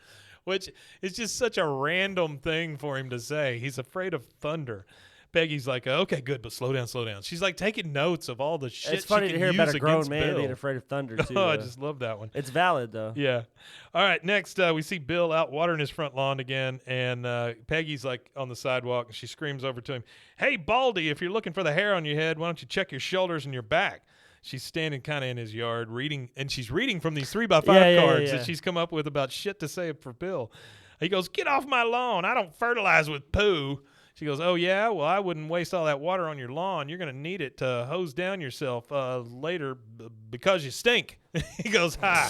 which is just such a random thing for him to say. He's afraid of thunder. Peggy's like, okay, good, but slow down, slow down. She's like taking notes of all the shit It's funny she to can hear about use a grown against man Bill. being afraid of thunder too. Oh, I just love that one. It's valid though. Yeah. All right. Next, we see Bill out watering his front lawn again, and Peggy's like on the sidewalk, and she screams over to him, "Hey, Baldy, if you're looking for the hair on your head, why don't you check your shoulders and your back?" She's standing kind of in his yard reading, and she's reading from these 3x5 cards that she's come up with about shit to say for Bill. He goes, "Get off my lawn. I don't fertilize with poo." She goes, "Oh, yeah? Well, I wouldn't waste all that water on your lawn. You're going to need it to hose down yourself later because you stink." He goes, "Ha."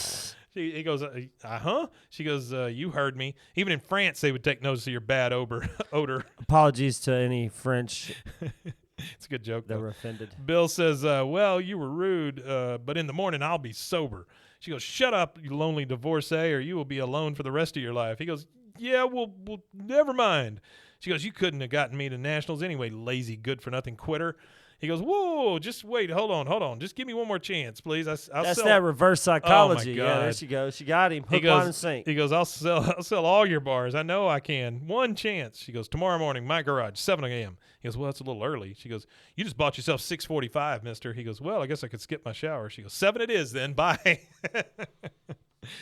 He goes, "Huh?" She goes, "You heard me. Even in France, they would take notice of your bad odor." Apologies to any French It's a good joke, that though. were offended. Bill says, well, you were rude, but in the morning I'll be sober. She goes, "Shut up, you lonely divorcee, or you will be alone for the rest of your life." He goes, "Yeah, well, never mind." She goes, "You couldn't have gotten me to nationals anyway, lazy good-for-nothing quitter." He goes, whoa, just wait, hold on. Just give me one more chance, please. I'll That's sell. that reverse psychology. Oh, my Yeah, there God. she goes. She got him. Hook, He goes, line, and sink. He goes, I'll sell all your bars. I know I can. One chance. She goes, tomorrow morning, my garage, 7 a.m. He goes, well, that's a little early. She goes, you just bought yourself 6:45, mister. He goes, well, I guess I could skip my shower. She goes, 7 it is then. Bye.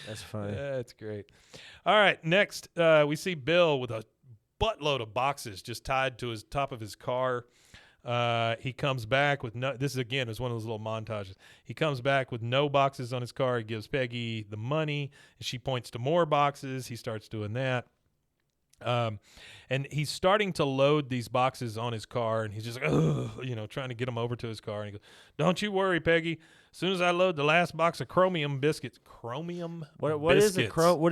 That's funny. That's great. All right, next we see Bill with a buttload of boxes just tied to his top of his car. He comes back with no. This is again is one of those little montages. He comes back with no boxes on his car. He gives Peggy the money. She points to more boxes. He starts doing that. And he's starting to load these boxes on his car, and he's just like, trying to get them over to his car. And he goes, "Don't you worry, Peggy. As soon as I load the last box of chromium biscuits, What biscuits.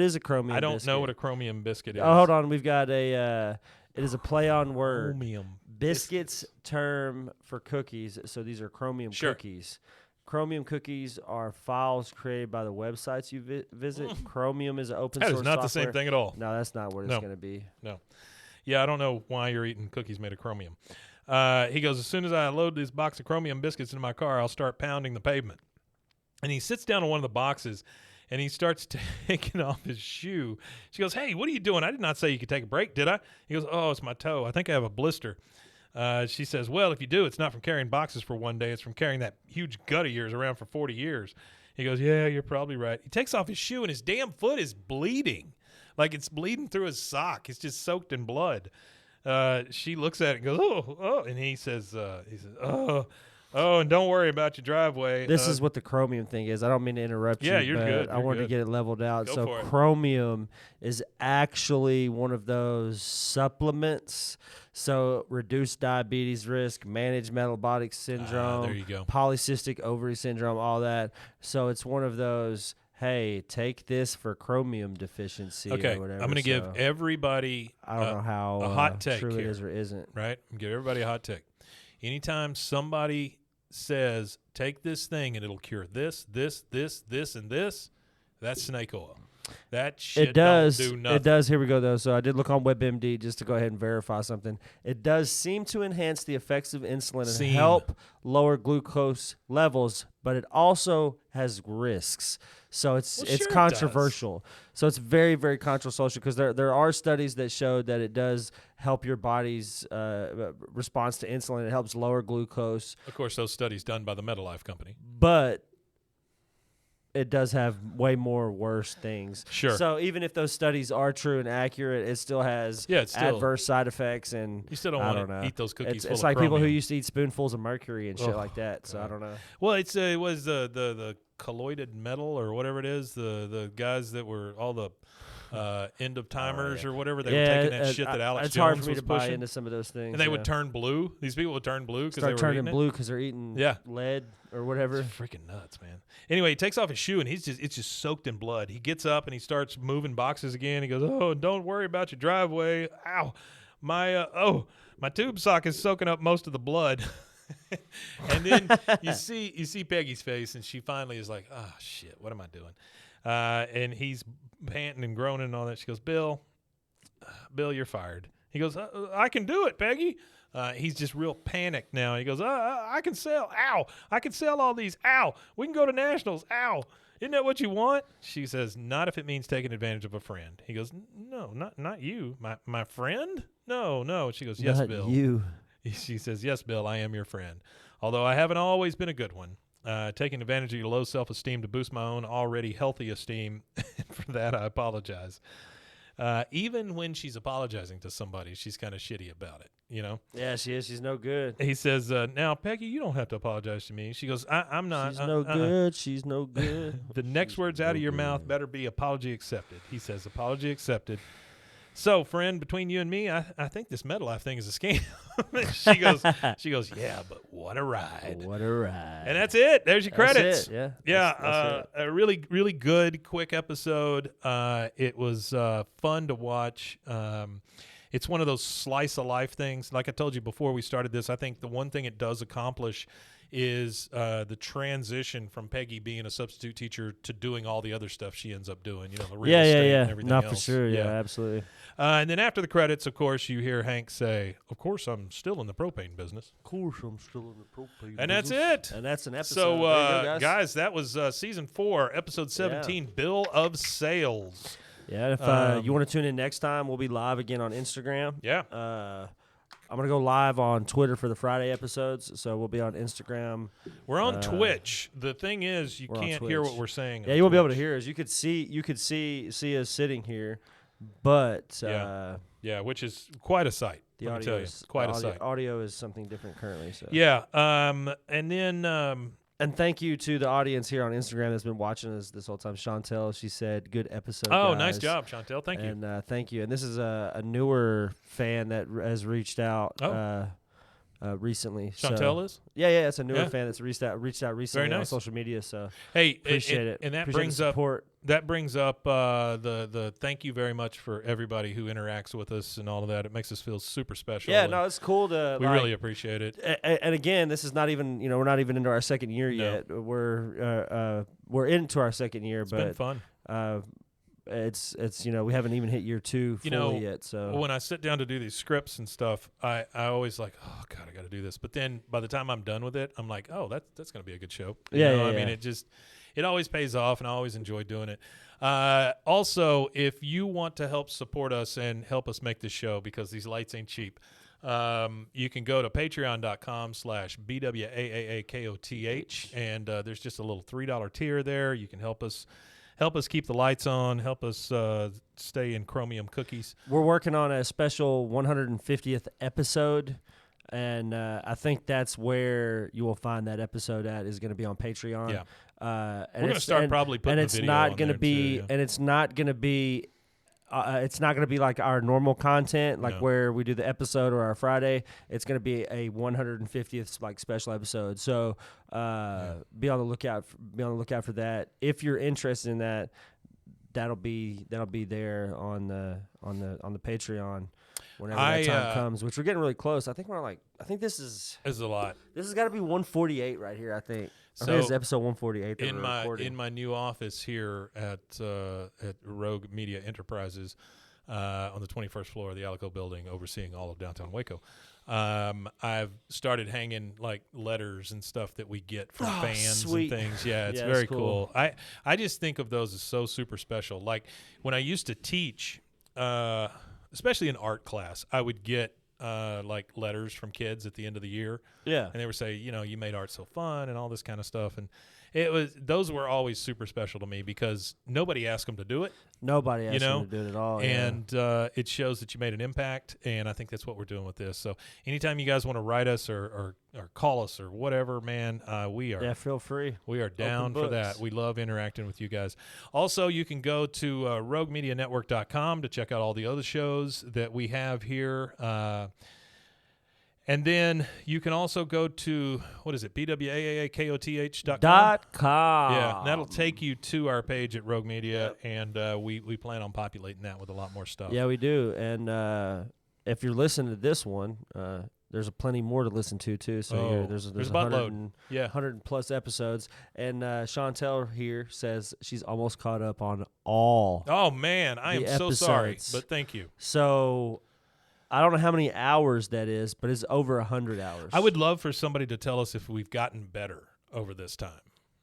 is a chromium? I don't biscuit? know what a chromium biscuit is. Oh, hold on. We've got a. It is a play on word. Chromium Biscuits term for cookies. So these are chromium Sure. cookies. Chromium cookies are files created by the websites you visit. Chromium is an open That source is not the software. same thing at all. No, that's not what it's No. going to be. No. Yeah, I don't know why you're eating cookies made of chromium. He goes, as soon as I load this box of chromium biscuits into my car, I'll start pounding the pavement. And he sits down on one of the boxes, and he starts taking off his shoe. She goes, hey, what are you doing? I did not say you could take a break, did I? He goes, oh, it's my toe. I think I have a blister. She says, well, if you do, it's not from carrying boxes for one day. It's from carrying that huge gut of yours around for 40 years. He goes, yeah, you're probably right. He takes off his shoe, and his damn foot is bleeding. Like it's bleeding through his sock. It's just soaked in blood. She looks at it and goes, oh. And he says, oh, and don't worry about your driveway. This is what the chromium thing is. I don't mean to interrupt you. Yeah, you're but good. I You're wanted good. to get it leveled out. Go So for it. chromium is actually one of those supplements. So reduce diabetes risk, manage metabolic syndrome, there you go. polycystic ovary syndrome, all that. So it's one of those, hey, take this for chromium deficiency Okay, or whatever. I'm going to give So everybody I don't know how a hot take true here. it is or isn't. right? Give everybody a hot take. Anytime somebody says, take this thing and it'll cure this, and this, that's snake oil. That shit It does. don't do nothing. It does. Here we go, though. So I did look on WebMD just to go ahead and verify something. It does seem to enhance the effects of insulin and help lower glucose levels, but it also has risks. So it's Well, sure it controversial. So it's very, very controversial because there are studies that show that it does help your body's response to insulin. It helps lower glucose, Of course, those studies done by the Metalife company. but it does have way more worse things. Sure. So even if those studies are true and accurate, it still has Yeah, it's still- adverse side effects, and You still don't I want don't to know. eat those cookies It's, full it's of like people who chromium. used to eat spoonfuls of mercury and shit Oh, like that. So I don't know. Well, it was the colloided metal or whatever it is. The guys that were all the end of timers or whatever. They were taking that shit that Alex it's Jones hard for me was to buy pushing. into some of those things. And they yeah. would turn blue. These people would turn blue because they start were turning eating blue because they're eating Yeah. lead or It. whatever. It's freaking nuts, man. Anyway, he takes off his shoe and it's just soaked in blood. He gets up and he starts moving boxes again. He goes, "Oh, don't worry about your driveway. Ow, my tube sock is soaking up most of the blood." And then you see Peggy's face, and she finally is like, "Oh shit, what am I doing?" And he's panting and groaning and all that. She goes, Bill, you're fired. He goes, I can do it, Peggy. He's just real panicked now. He goes, I can sell. Ow. I can sell all these. Ow. We can go to nationals. Ow. Isn't that what you want? She says, not if it means taking advantage of a friend. He goes, no, not you. My friend? No. She goes, yes, Not Bill. you. She says, yes, Bill, I am your friend. Although I haven't always been a good one. Taking advantage of your low self-esteem to boost my own already healthy esteem. For that, I apologize. Even when she's apologizing to somebody, she's kind of shitty about it, you know? Yeah, she is. She's no good. He says, now, Peggy, you don't have to apologize to me. She goes, I'm not. She's no good. She's no good. The next words out of your mouth better be apology accepted. He says, apology accepted. So, friend, between you and me, I think this MetLife thing is a scam. she goes, yeah, but what a ride. What a ride. And that's it. There's your credits. That's it, yeah. Yeah, That's it. a really, really good, quick episode. It was fun to watch. it's one of those slice of life things. Like I told you before we started this, I think the one thing it does accomplish is the transition from Peggy being a substitute teacher to doing all the other stuff she ends up doing, the real estate and everything else. For sure. Yeah, absolutely. And then after the credits, of course, you hear Hank say, "Of course, I'm still in the propane business." Of course, I'm still in the propane And that's it. And that's an episode. So, There you go, guys, that was season 4, episode 17, Bill of Sales. Yeah, if you want to tune in next time, we'll be live again on Instagram. Yeah. I'm going to go live on Twitter for the Friday episodes, so we'll be on Instagram. We're on Twitch. The thing is, you can't hear what we're saying. Yeah, you won't be able to hear us. You could see us sitting here, but yeah, which is quite a sight. The let me audio tell you. is Quite a sight. Audio is something different currently. So Yeah, and then and thank you to the audience here on Instagram that's been watching us this whole time. Chantel, she said, "Good episode." oh, guys. nice job, Chantel. Thank you. And thank you. And this is a newer fan that has reached out recently. Chantel is? Yeah, it's a newer fan that's reached out recently on social media. So hey, appreciate it. And that Appreciate brings the up support. The thank you very much for everybody who interacts with us and all of that. It makes us feel super special. Yeah, and no, it's cool to. we really appreciate it. And again, this is not even we're not even into our second year yet. We're into our second year, It's but been fun. It's we haven't even hit year 2 fully yet. So when I sit down to do these scripts and stuff, I always like, oh God, I got to do this. But then by the time I'm done with it, I'm like, oh, that's going to be a good show. I mean, it always pays off, and I always enjoy doing it. Also, if you want to help support us and help us make this show, because these lights ain't cheap, you can go to patreon.com/BWAAAKOTH, and there's just a little $3 tier there. You can help us keep the lights on, help us stay in chromium cookies. We're working on a special 150th episode, and I think that's where you will find that episode at, is going to be on Patreon. Yeah. And we're going to start probably putting and the it's video not on going to there be too, and it's not going to be it's not going to be like our normal content, like where we do the episode or our Friday. It's going to be a 150th like special episode. So be on the lookout. Be on the lookout for that. If you're interested in that, that'll be there on the Patreon whenever that time comes. Which we're getting really close. I think this is a lot. This has got to be 148 right here. I think. So this is episode 148. In my new office here at Rogue Media Enterprises on the 21st floor of the Alico building, overseeing all of downtown Waco, I've started hanging like letters and stuff that we get from fans and things. Yeah, it's very cool. I just think of those as so super special. Like when I used to teach, especially in art class, I would get like letters from kids at the end of the year. Yeah. And they would say, you made art so fun and all this kind of stuff. And those were always super special to me because nobody asked them to do it. Nobody asked them to do it at all. And it shows that you made an impact. And I think that's what we're doing with this. So anytime you guys want to write us or call us or whatever, man, we are. Yeah, feel free. We are down for that. We love interacting with you guys. Also, you can go to roguemedianetwork.com to check out all the other shows that we have here. And then you can also go to, what is it, BWAAAKOTH.com? Yeah, and that'll take you to our page at Rogue Media, and we plan on populating that with a lot more stuff. Yeah, we do. And if you're listening to this one, there's plenty more to listen to, too. So there's a buttload. 100 plus episodes. And Chantel here says she's almost caught up on all. Oh, man, I am so sorry, but thank you. So I don't know how many hours that is, but it's over 100 hours. I would love for somebody to tell us if we've gotten better over this time.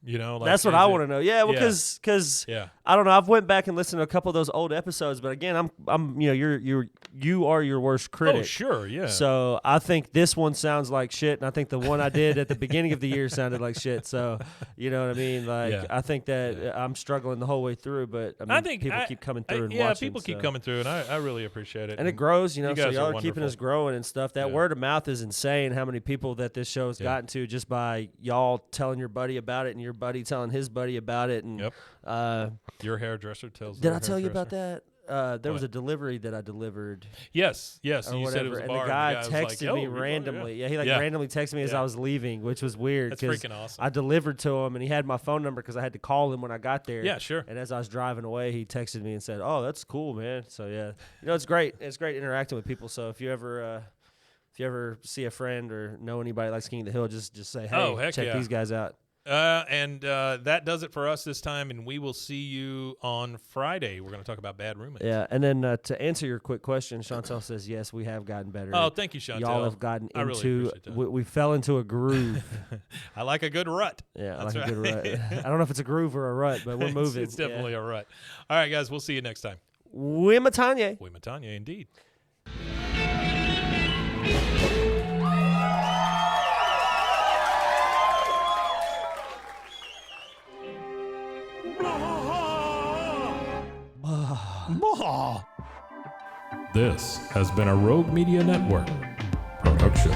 Like that's what I want to know. Yeah, well, because I don't know. I've went back and listened to a couple of those old episodes, but again, I'm you are your worst critic. Oh, sure, yeah. So I think this one sounds like shit, and I think the one I did at the beginning of the year sounded like shit. So you know what I mean? Like I think that I'm struggling the whole way through, but I think people keep coming through and watching. People keep coming through, and I really appreciate it. And it grows, so guys y'all are are keeping us growing and stuff. That word of mouth is insane. How many people that this show has gotten to just by y'all telling your buddy about it and your buddy telling his buddy about it. And your hairdresser tells. Did I tell you about that? there was a delivery that I delivered. Yes. Or You whatever, said it was a and bar. the guy was texted like, me "Yo, randomly. yeah. He randomly texted me as I was leaving, which was weird. That's 'cause freaking awesome. I delivered to him, and he had my phone number because I had to call him when I got there. Yeah, sure. And as I was driving away, he texted me and said, "Oh, that's cool, man." So yeah, it's great. It's great interacting with people. So if you ever see a friend or know anybody that likes King of the Hill, just say, "Hey, check these guys out." And that does it for us this time, and we will see you on Friday. We're going to talk about bad roommates. Yeah, and then to answer your quick question, Chantel says, yes, we have gotten better. Oh, thank you, Chantel. Y'all have gotten I really into, appreciate that. we fell into a groove. I like a good rut. Yeah, I That's like a good rut. I don't know if it's a groove or a rut, but we're moving. It's definitely a rut. All right, guys, we'll see you next time. Wimatanya. Wimatanya, indeed. This has been a Rogue Media Network production.